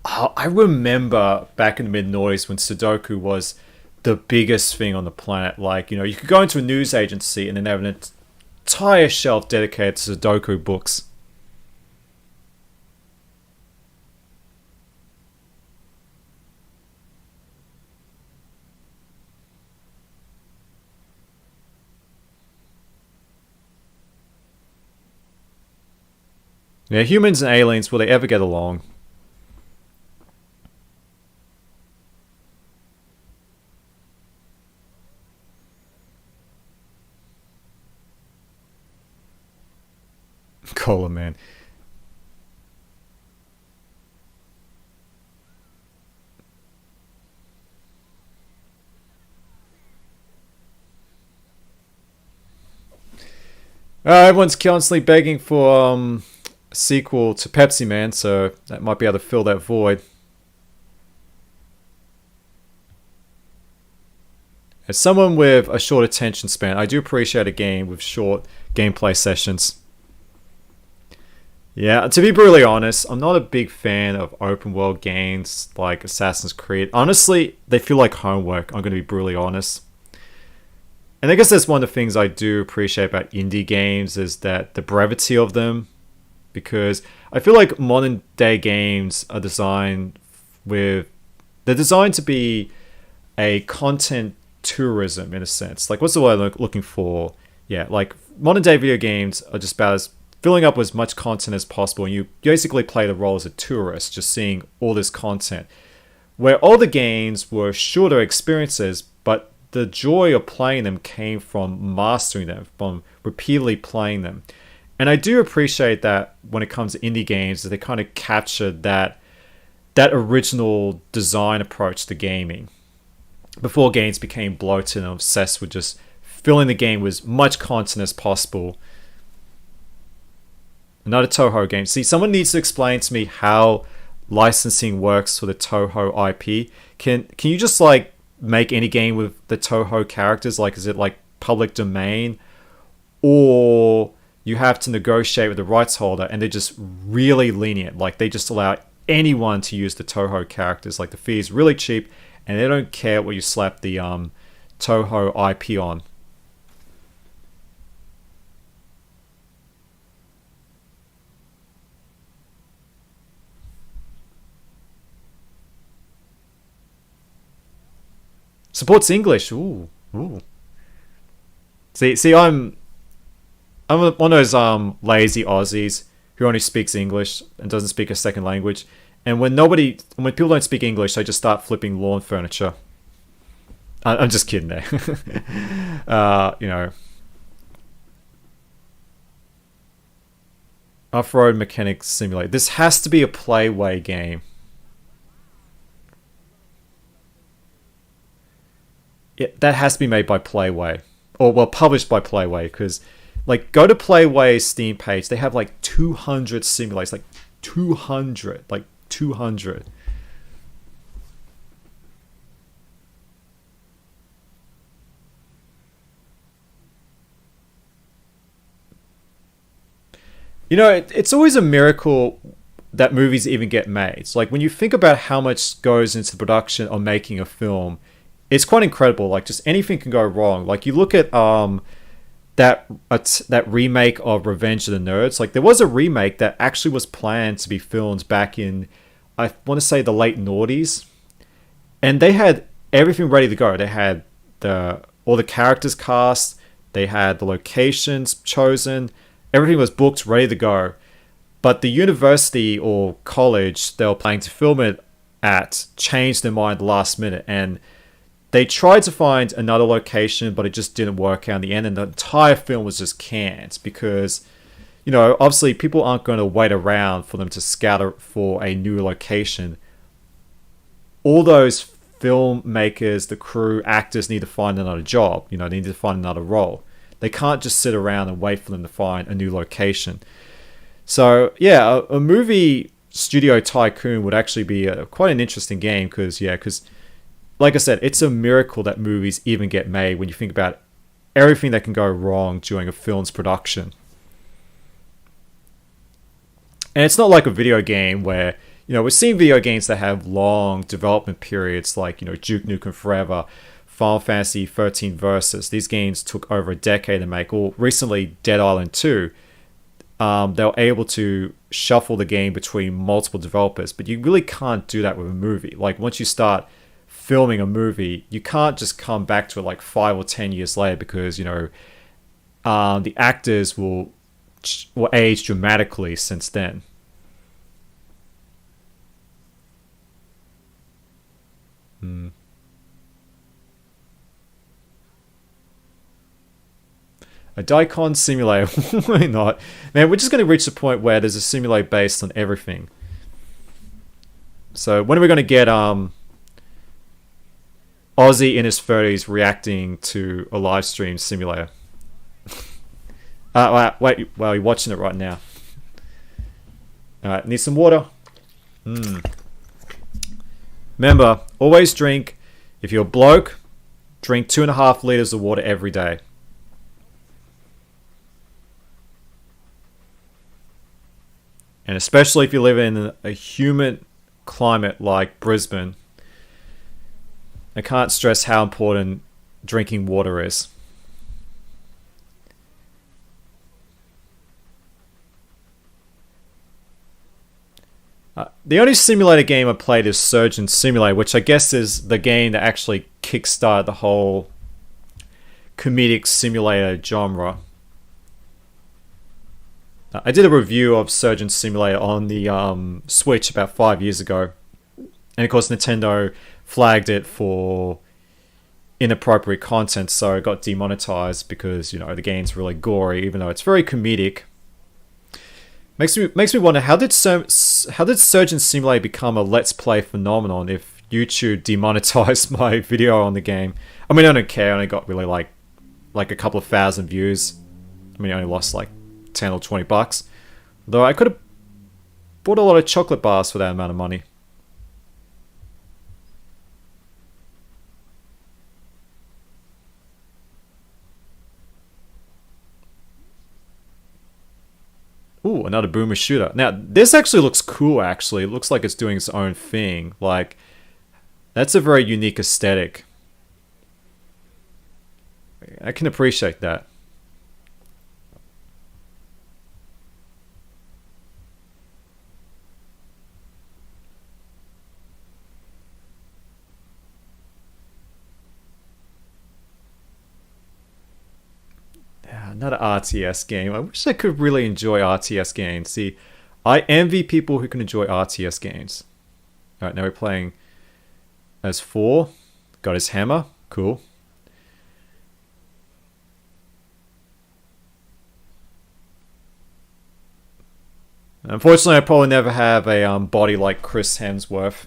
Oh, I remember back in the mid-noughties when Sudoku was the biggest thing on the planet. Like, you know, you could go into a news agency and then have an entire shelf dedicated to Sudoku books. Yeah, humans and aliens, will they ever get along? Cola, man. Everyone's constantly begging for a sequel to Pepsi Man, so that might be able to fill that void. As someone with a short attention span, I do appreciate a game with short gameplay sessions. Yeah, to be brutally honest, I'm not a big fan of open world games like Assassin's Creed. Honestly, they feel like homework, I'm going to be brutally honest. And I guess that's one of the things I do appreciate about indie games is that the brevity of them. Because I feel like modern day games are designed with... They're designed to be a content tourism in a sense. Like, what's the word I'm looking for? Yeah, like modern day video games are just about as filling up as much content as possible, and you basically play the role as a tourist, just seeing all this content. Where all the games were shorter experiences, but the joy of playing them came from mastering them, from repeatedly playing them. And I do appreciate that when it comes to indie games, that they kind of captured that original design approach to gaming. Before games became bloated and obsessed with just filling the game with as much content as possible. Another Toho game. See, someone needs to explain to me how licensing works for the Toho IP. Can you just like make any game with the Toho characters? Like, is it like public domain, or you have to negotiate with the rights holder and they're just really lenient? Like, they just allow anyone to use the Toho characters. Like, the fee is really cheap and they don't care what you slap the Toho IP on. Supports English. Ooh, ooh. See, I'm one of those lazy Aussies who only speaks English and doesn't speak a second language. And when people don't speak English, they just start flipping lawn furniture. I'm just kidding there. You know, off-road mechanics simulator. This has to be a Playway game. Yeah, that has to be made by Playway, or well, published by Playway, because like go to Playway's Steam page, they have like 200 simulators, like 200. You know, it's always a miracle that movies even get made. So, like, when you think about how much goes into the production of making a film, it's quite incredible. Like, just anything can go wrong. Like, you look at that remake of Revenge of the Nerds. Like, there was a remake that actually was planned to be filmed back in, I want to say, the late noughties, and they had everything ready to go. They had the all the characters cast, they had the locations chosen, everything was booked, ready to go. But the university or college they were planning to film it at changed their mind last minute, and they tried to find another location, but it just didn't work out in the end, and the entire film was just canned because, you know, obviously people aren't going to wait around for them to scout for a new location. All those filmmakers, the crew, actors need to find another job. You know, they need to find another role. They can't just sit around and wait for them to find a new location. So yeah, a movie studio tycoon would actually be quite an interesting game because like I said, it's a miracle that movies even get made when you think about everything that can go wrong during a film's production. And it's not like a video game where, you know, we're seeing video games that have long development periods like, you know, Duke Nukem Forever, Final Fantasy 13 Versus. These games took over a decade to make. Or recently, Dead Island 2. They were able to shuffle the game between multiple developers, but you really can't do that with a movie. Like, once you start filming a movie, you can't just come back to it like 5 or 10 years later because, you know, the actors will age dramatically since then. A Daikon simulator. Why not? Man, we're just going to reach the point where there's a simulator based on everything. So when are we going to get Aussie in his 30s reacting to a live stream simulator? Wait, well, you're watching it right now. Alright, need some water. Remember, always drink. If you're a bloke, drink 2.5 liters of water every day. And especially if you live in a humid climate like Brisbane, I can't stress how important drinking water is. The only simulator game I played is Surgeon Simulator, which I guess is the game that actually kickstarted the whole comedic simulator genre. I did a review of Surgeon Simulator on the Switch about 5 years ago. And of course Nintendo flagged it for inappropriate content, so it got demonetized because, you know, the game's really gory, even though it's very comedic. Makes me wonder, how did Surgeon Simulator become a Let's Play phenomenon if YouTube demonetized my video on the game? I mean, I don't care, I only got really like a couple of thousand views. I mean, I only lost like 10 or 20 bucks. Though I could have bought a lot of chocolate bars for that amount of money. Ooh, another boomer shooter. Now, this actually looks cool, actually. It looks like it's doing its own thing. Like, that's a very unique aesthetic. I can appreciate that. Another RTS game. I wish I could really enjoy RTS games. See, I envy people who can enjoy RTS games. Alright, now we're playing as 4. Got his hammer. Cool. Unfortunately, I probably never have a body like Chris Hemsworth.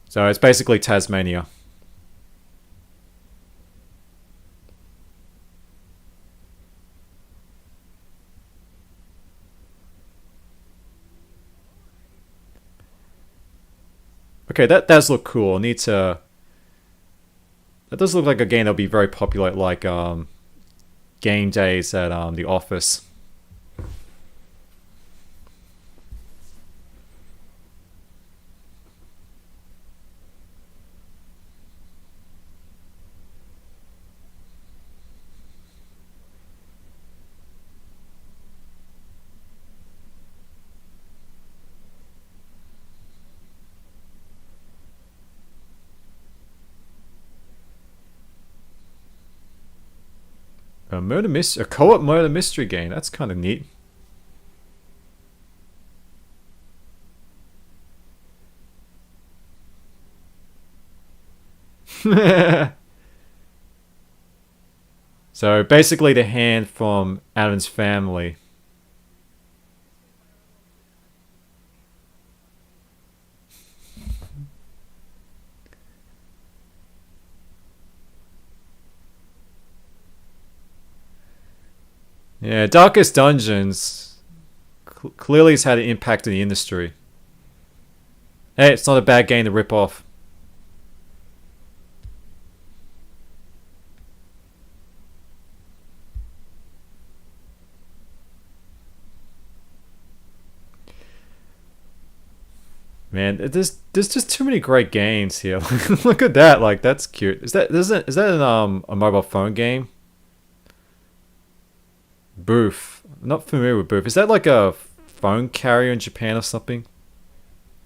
So it's basically Tasmania. Okay, that does look cool. I need to... That does look like a game that'll be very popular at like game days at the office. A co-op murder mystery game. That's kind of neat. So basically, the hand from Adam's family. Yeah, Darkest Dungeons clearly has had an impact on the industry. Hey, it's not a bad game to rip off. Man, there's just too many great games here. Look at that, like that's cute. Is that a mobile phone game? Booth. I'm not familiar with Booth. Is that like a phone carrier in Japan or something?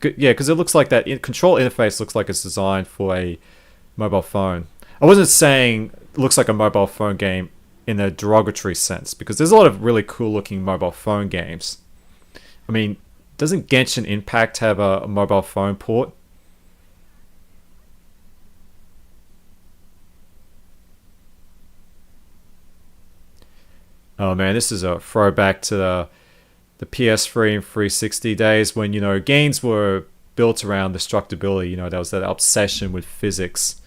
Yeah, because it looks like that control interface looks like it's designed for a mobile phone. I wasn't saying it looks like a mobile phone game in a derogatory sense because there's a lot of really cool looking mobile phone games. I mean, doesn't Genshin Impact have a mobile phone port? Oh man, this is a throwback to the PS3 and 360 days when, games were built around destructibility. There was that obsession with physics.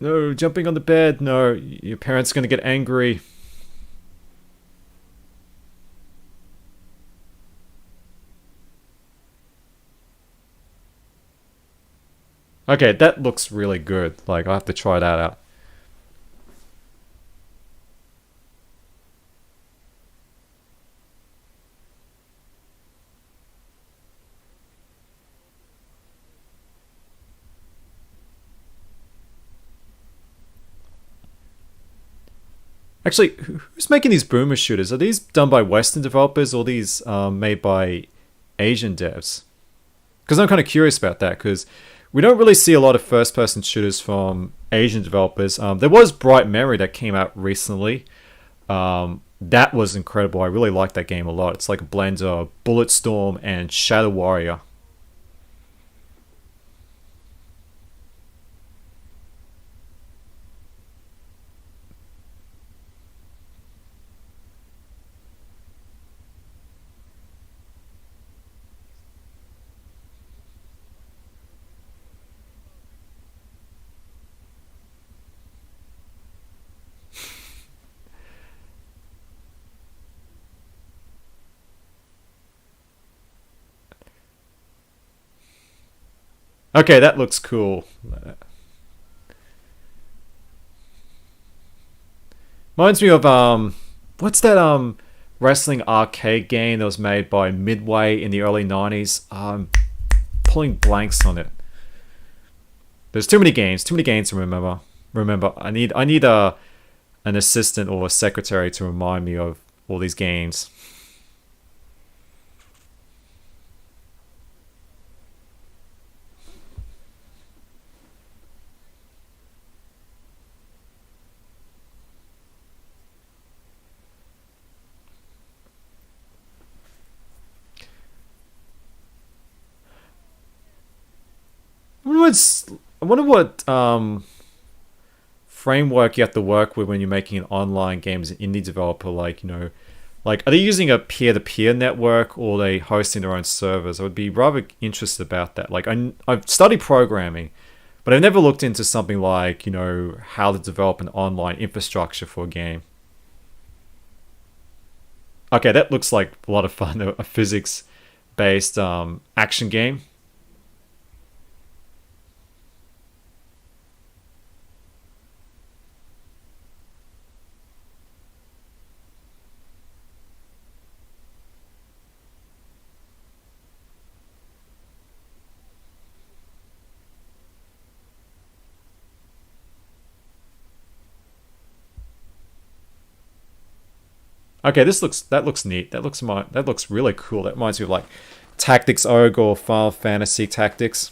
No, jumping on the bed. No, your parents are going to get angry. Okay, that looks really good. Like, I'll have to try that out. Actually, who's making these boomer shooters? Are these done by Western developers or these made by Asian devs? Because I'm kind of curious about that because we don't really see a lot of first-person shooters from Asian developers. There was Bright Memory that came out recently. That was incredible. I really like that game a lot. It's like a blend of Bulletstorm and Shadow Warrior. Okay, that looks cool. Reminds me of what's that wrestling arcade game that was made by Midway in the early '90s? Pulling blanks on it. There's too many games to remember. I need a an assistant or a secretary to remind me of all these games. I wonder what's, I wonder what framework you have to work with when you're making an online game as an indie developer. Like are they using a peer-to-peer network or are they hosting their own servers? I would be rather interested about that. Like I've studied programming, but I've never looked into something like how to develop an online infrastructure for a game. Okay, that looks like a lot of fun. A physics-based action game. Okay, that looks neat. That looks really cool. That reminds me of like Tactics Ogre or Final Fantasy Tactics.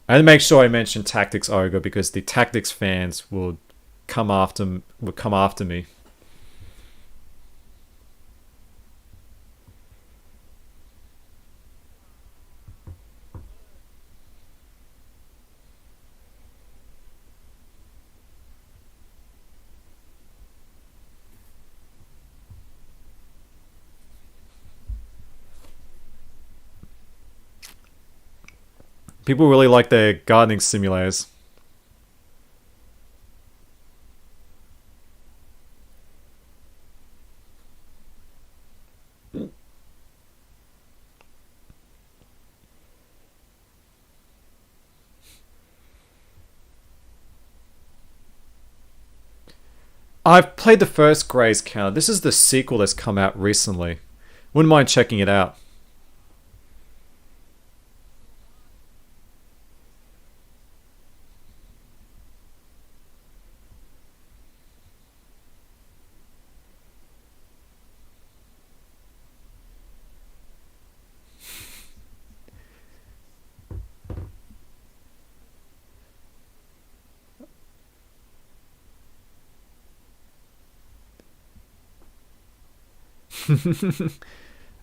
And make sure I mention Tactics Ogre because the Tactics fans will come after me. People really like their gardening simulators. I've played the first Grey's Counter. This is the sequel that's come out recently. Wouldn't mind checking it out.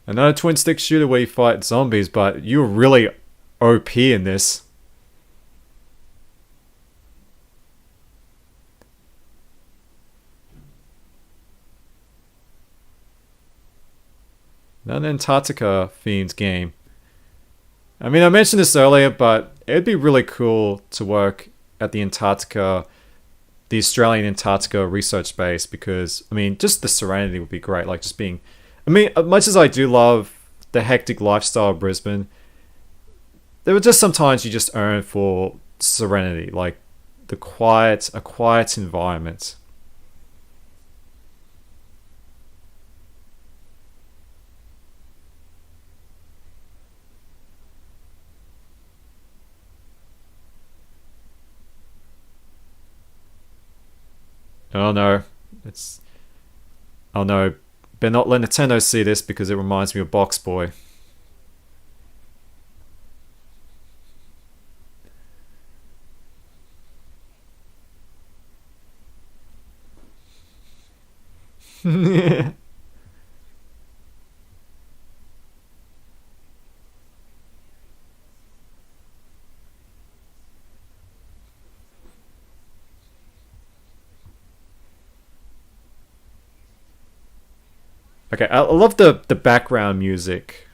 Another twin stick shooter where you fight zombies, but you're really OP in this. Another Antarctica themed game. I mean, I mentioned this earlier, but it'd be really cool to work at the Australian Antarctica research base because, I mean, just the serenity would be great. Like, just being. I mean, much as I do love the hectic lifestyle of Brisbane, there were just sometimes you just earn for serenity, like a quiet environment. Oh no, it's oh no, better not let Nintendo see this because it reminds me of Box Boy. Okay, I love the background music.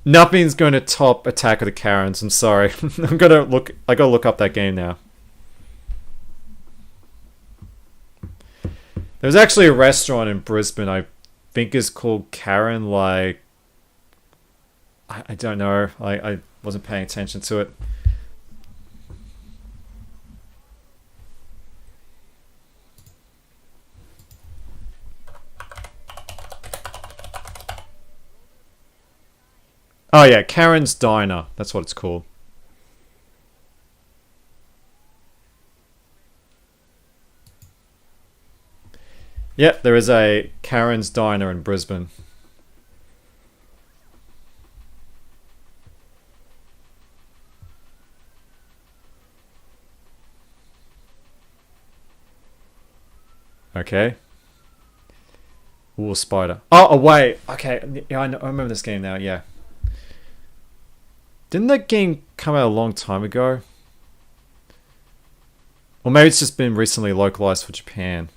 Nothing's going to top Attack of the Karens. I'm sorry. I gotta look up that game now. There's actually a restaurant in Brisbane I think is called Karen. Like I don't know. I wasn't paying attention to it. Oh yeah, Karen's Diner. That's what it's called. Yeah, there is a Karen's Diner in Brisbane. Okay. Ooh, spider. Oh, wait. Okay. Yeah, I remember this game now. Yeah. Didn't that game come out a long time ago? Or maybe it's just been recently localized for Japan.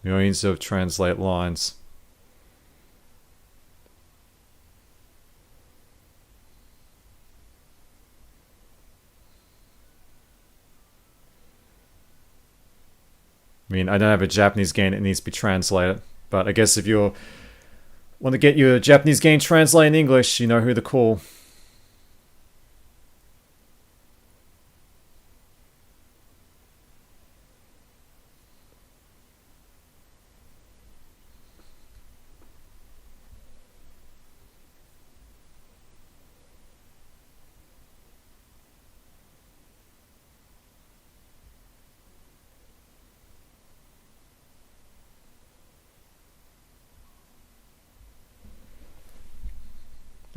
Millions of translate lines. I mean, I don't have a Japanese game that needs to be translated, but I guess if you're Want to get your Japanese game translated in English, you know who to call.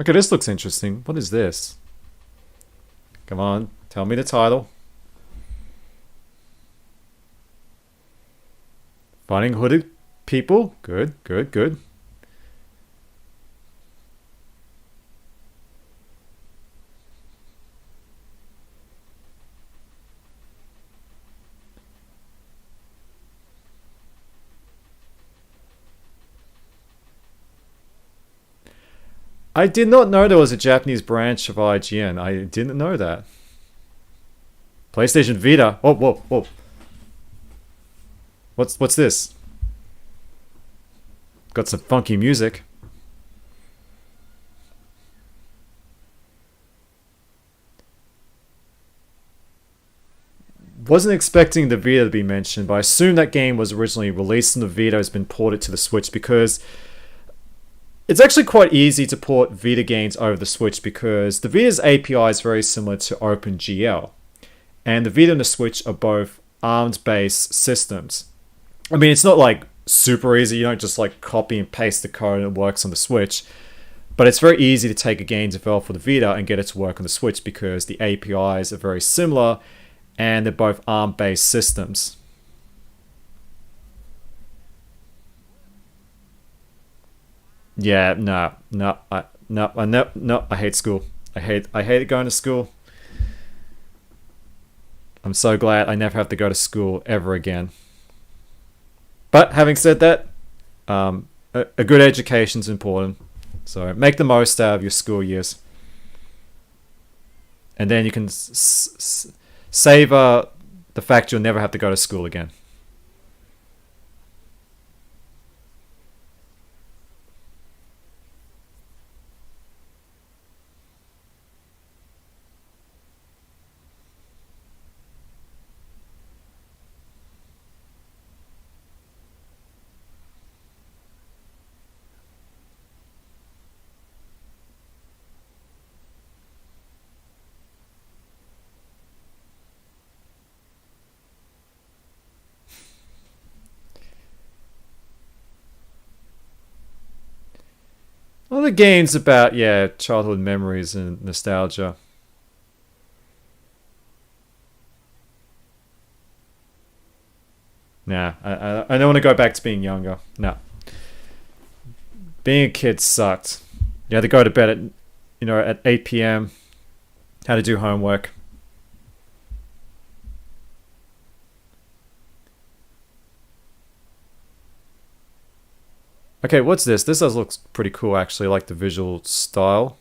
Okay, this looks interesting. What is this? Come on, tell me the title. Finding hooded people. Good, good, good. I did not know there was a Japanese branch of IGN. I didn't know that. PlayStation Vita. Oh, whoa, whoa. What's this? Got some funky music. Wasn't expecting the Vita to be mentioned, but I assume that game was originally released on the Vita, has been ported to the Switch because it's actually quite easy to port Vita games over the Switch because the Vita's API is very similar to OpenGL. And the Vita and the Switch are both ARM-based systems. I mean, it's not like super easy. You don't just like copy and paste the code and it works on the Switch. But it's very easy to take a game developed for the Vita and get it to work on the Switch because the APIs are very similar and they're both ARM-based systems. Yeah, no, I hate school. I hate going to school. I'm so glad I never have to go to school ever again. But having said that, a good education is important. So make the most out of your school years, and then you can savor the fact you'll never have to go to school again. Well, the game's about, yeah, childhood memories and nostalgia. Nah, I don't want to go back to being younger. No, being a kid sucked. You had to go to bed at 8 p.m. Had to do homework. Okay, what's this? This does look pretty cool, actually. I like the visual style.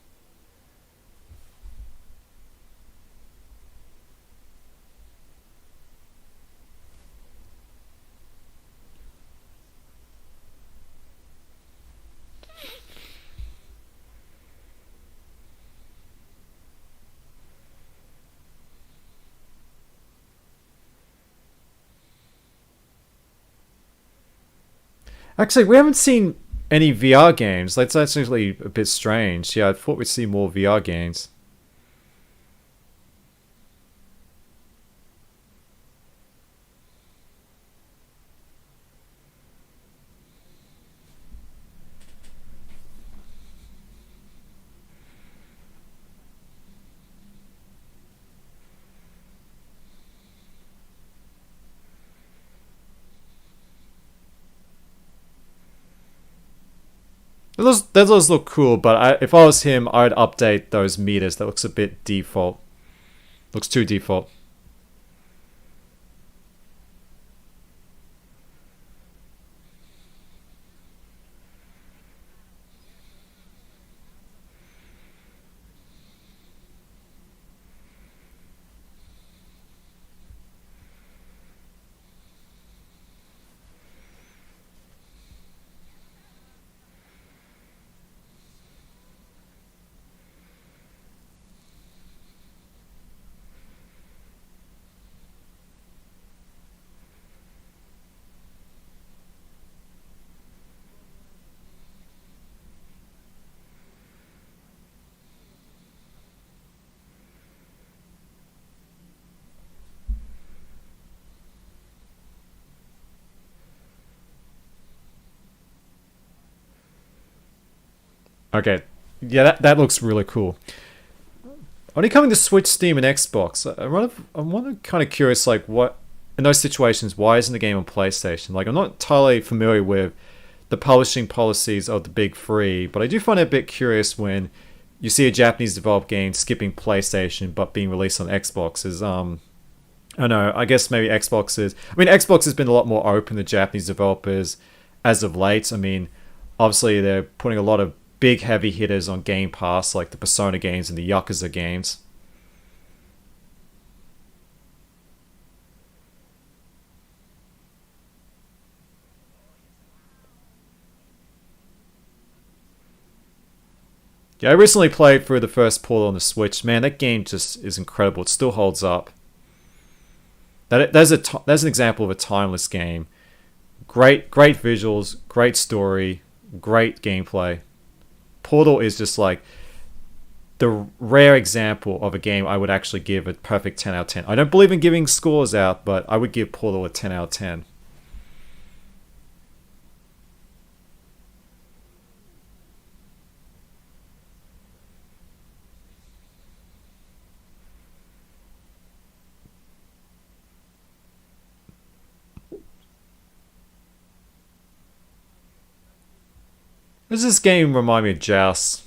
Actually, we haven't seen any VR games. That's actually a bit strange. Yeah, I thought we'd see more VR games. Those look cool, but if I was him, I'd update those meters. That looks a bit default. Looks too default. Okay, yeah, that looks really cool. Only coming to Switch, Steam, and Xbox. I'm kind of curious, like what in those situations, why isn't the game on PlayStation? Like, I'm not entirely familiar with the publishing policies of the big three, but I do find it a bit curious when you see a Japanese developed game skipping PlayStation but being released on Xbox. Is I don't know. I guess maybe Xbox is. I mean, Xbox has been a lot more open to Japanese developers as of late. I mean, obviously they're putting a lot of big heavy hitters on Game Pass, like the Persona games and the Yakuza games. Yeah, I recently played through the first Portal on the Switch. Man, that game just is incredible. It still holds up. There's an example of a timeless game. Great visuals, great story, great gameplay. Portal is just like the rare example of a game I would actually give a perfect 10 out of 10. I don't believe in giving scores out, but I would give Portal a 10 out of 10. Does this game remind me of Joust?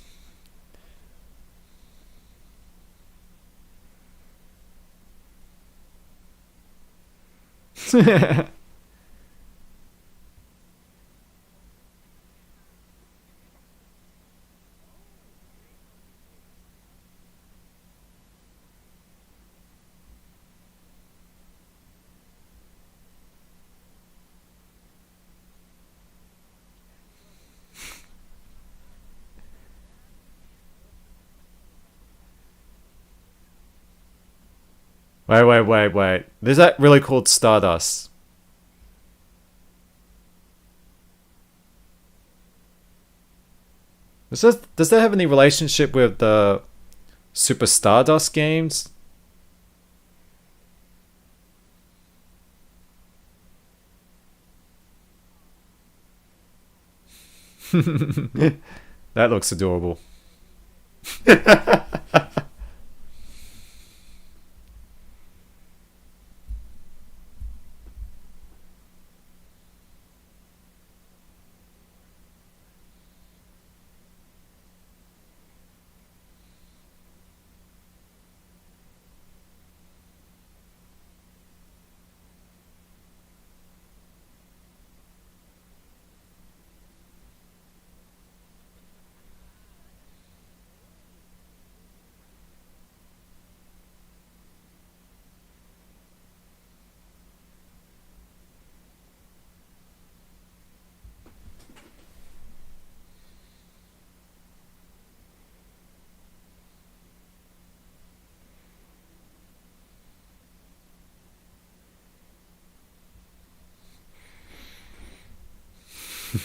Wait. Is that really called Stardust? Does that have any relationship with the Super Stardust games? That looks adorable.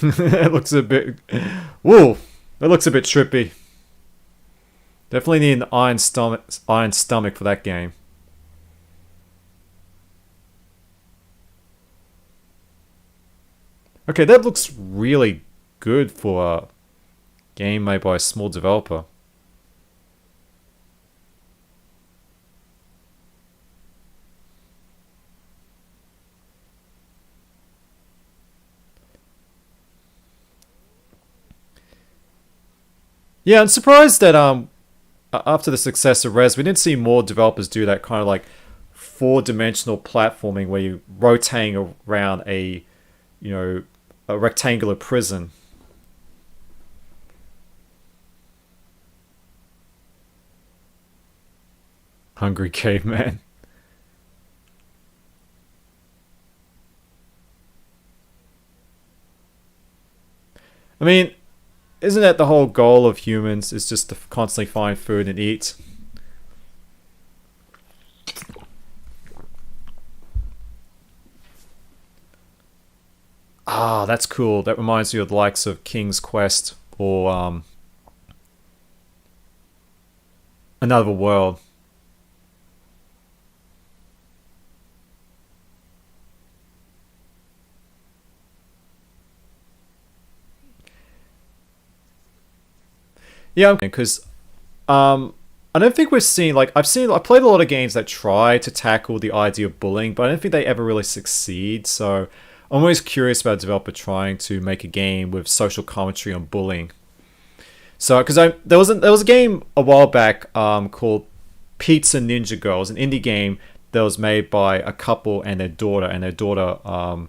It looks a bit. Whoa, that looks a bit trippy. Definitely need an iron stomach for that game. Okay, that looks really good for a game made by a small developer. Yeah, I'm surprised that after the success of Res, we didn't see more developers do that kind of like four-dimensional platforming where you're rotating around you know, a rectangular prison. Hungry caveman. I mean, isn't that the whole goal of humans? Is just to constantly find food and eat? Ah, that's cool. That reminds me of the likes of King's Quest or Another World. Yeah, because I don't think we've seen like I played a lot of games that try to tackle the idea of bullying, but I don't think they ever really succeed. So I'm always curious about a developer trying to make a game with social commentary on bullying. So because I there was a game a while back called Pizza Ninja Girls, an indie game that was made by a couple and their daughter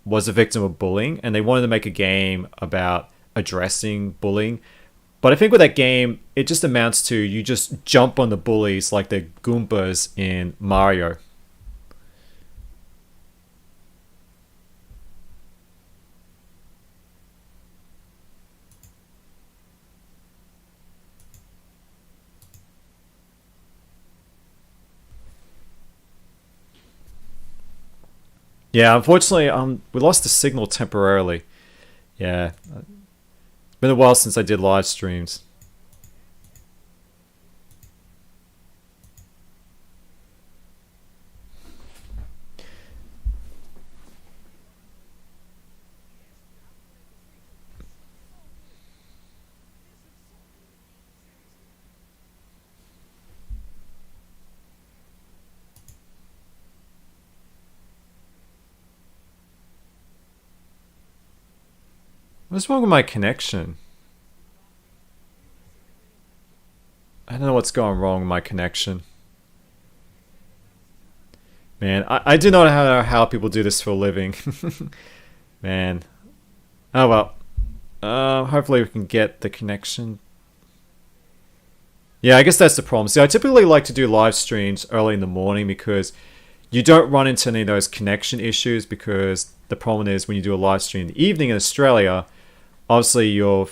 was a victim of bullying, and they wanted to make a game about addressing bullying. But I think with that game, it just amounts to you just jump on the bullies like the Goombas in Mario. Yeah, unfortunately, we lost the signal temporarily. Yeah, it's been a while since I did live streams. What's wrong with my connection? I don't know what's going wrong with my connection. Man, I do not know how people do this for a living. Man. Oh well. Hopefully we can get the connection. Yeah, I guess that's the problem. See, I typically like to do live streams early in the morning because you don't run into any of those connection issues because the problem is when you do a live stream in the evening in Australia, obviously you're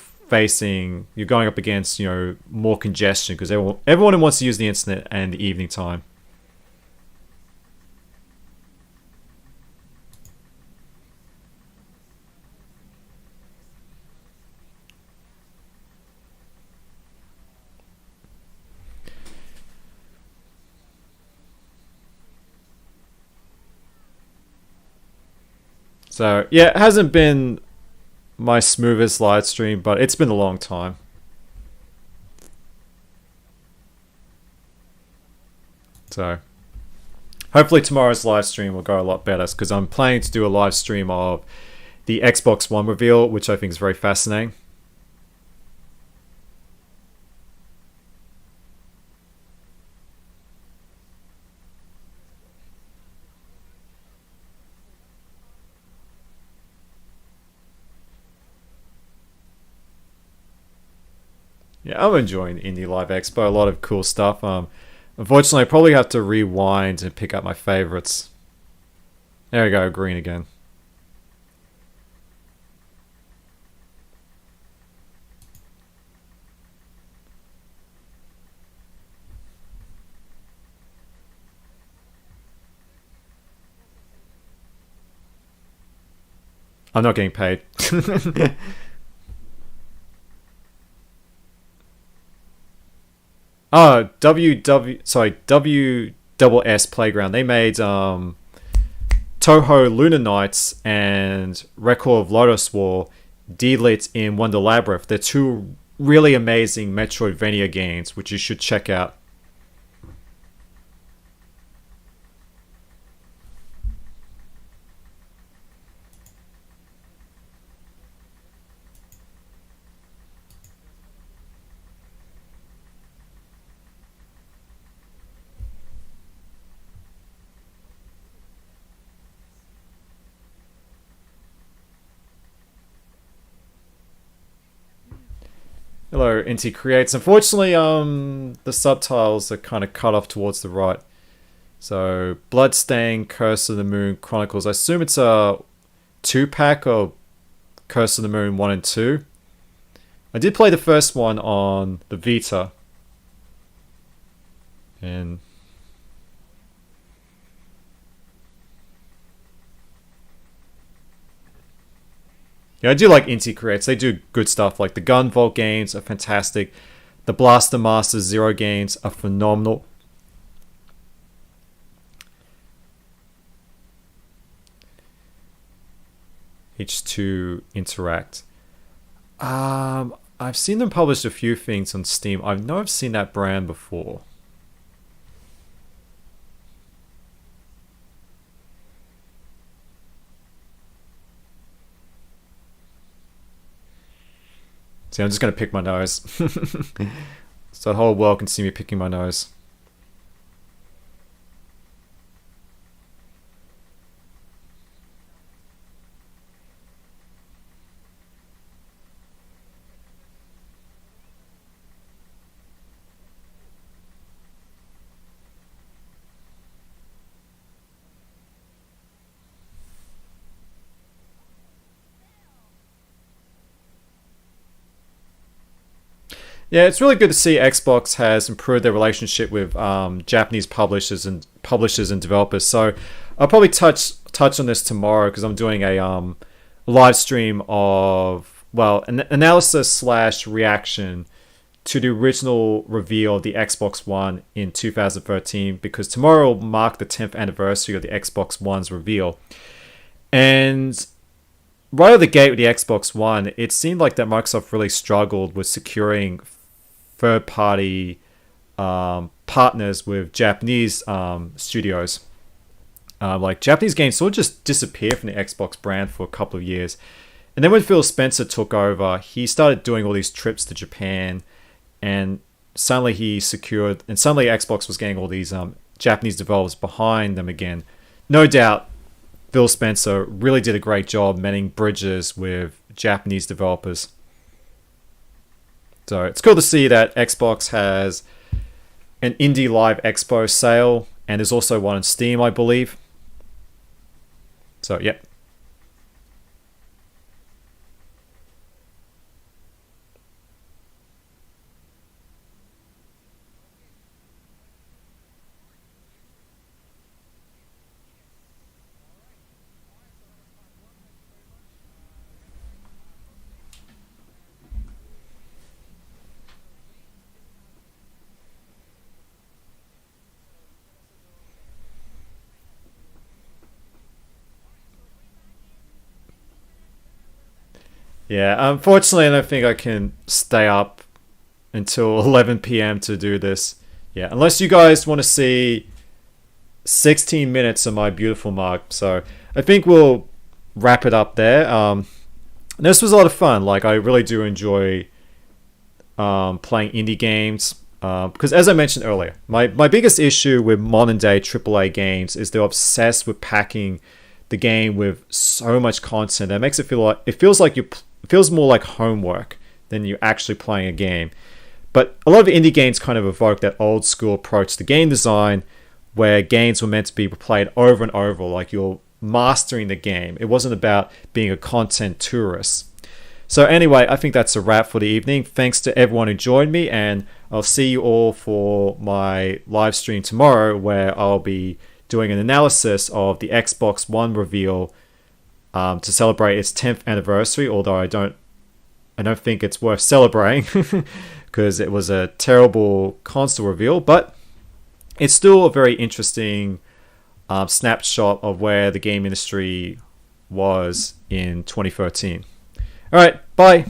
going up against, more congestion because everyone wants to use the internet and the evening time. So yeah, it hasn't been my smoothest live stream, but it's been a long time. So hopefully tomorrow's live stream will go a lot better because I'm planning to do a live stream of the Xbox One reveal, which I think is very fascinating. Yeah, I'm enjoying Indie Live Expo. A lot of cool stuff. Unfortunately, I probably have to rewind and pick up my favorites. There we go, green again. I'm not getting paid. Oh, WSS Playground. They made Toho Lunar Nights and Record of Lotus War D-Lit in Wonder Labyrinth. They're two really amazing Metroidvania games, which you should check out. Hello, Inti Creates. Unfortunately, the subtitles are kind of cut off towards the right. So, Bloodstained, Curse of the Moon Chronicles. I assume it's a two-pack of Curse of the Moon 1 and 2. I did play the first one on the Vita. And yeah, I do like Inti Creates. They do good stuff. Like the Gunvolt games are fantastic. The Blaster Master Zero games are phenomenal. H2 Interact. I've seen them publish a few things on Steam. I know I've seen that brand before. See, I'm just going to pick my nose. So the whole world can see me picking my nose. Yeah, it's really good to see Xbox has improved their relationship with Japanese publishers and developers. So I'll probably touch on this tomorrow because I'm doing a live stream of an analysis slash reaction to the original reveal of the Xbox One in 2013 because tomorrow will mark the 10th anniversary of the Xbox One's reveal. And right out of the gate with the Xbox One, it seemed like that Microsoft really struggled with securing third-party partners with Japanese studios. Like Japanese games sort of just disappeared from the Xbox brand for a couple of years. And then when Phil Spencer took over, he started doing all these trips to Japan, and suddenly Xbox was getting all these Japanese developers behind them again. No doubt, Phil Spencer really did a great job mending bridges with Japanese developers. So it's cool to see that Xbox has an Indie Live Expo sale, and there's also one on Steam, I believe. So, yeah. Yeah, unfortunately, I don't think I can stay up until 11 p.m. to do this. Yeah, unless you guys want to see 16 minutes of my beautiful mug. So I think we'll wrap it up there. This was a lot of fun. Like, I really do enjoy playing indie games. Because as I mentioned earlier, my biggest issue with modern day AAA games is they're obsessed with packing the game with so much content that makes it feels more like homework than you're actually playing a game. But a lot of indie games kind of evoke that old school approach to game design where games were meant to be played over and over, like you're mastering the game. It wasn't about being a content tourist. So anyway, I think that's a wrap for the evening. Thanks to everyone who joined me, and I'll see you all for my live stream tomorrow where I'll be doing an analysis of the Xbox One reveal to celebrate its 10th anniversary, although I don't think it's worth celebrating because it was a terrible console reveal, but it's still a very interesting snapshot of where the game industry was in 2013. All right, bye.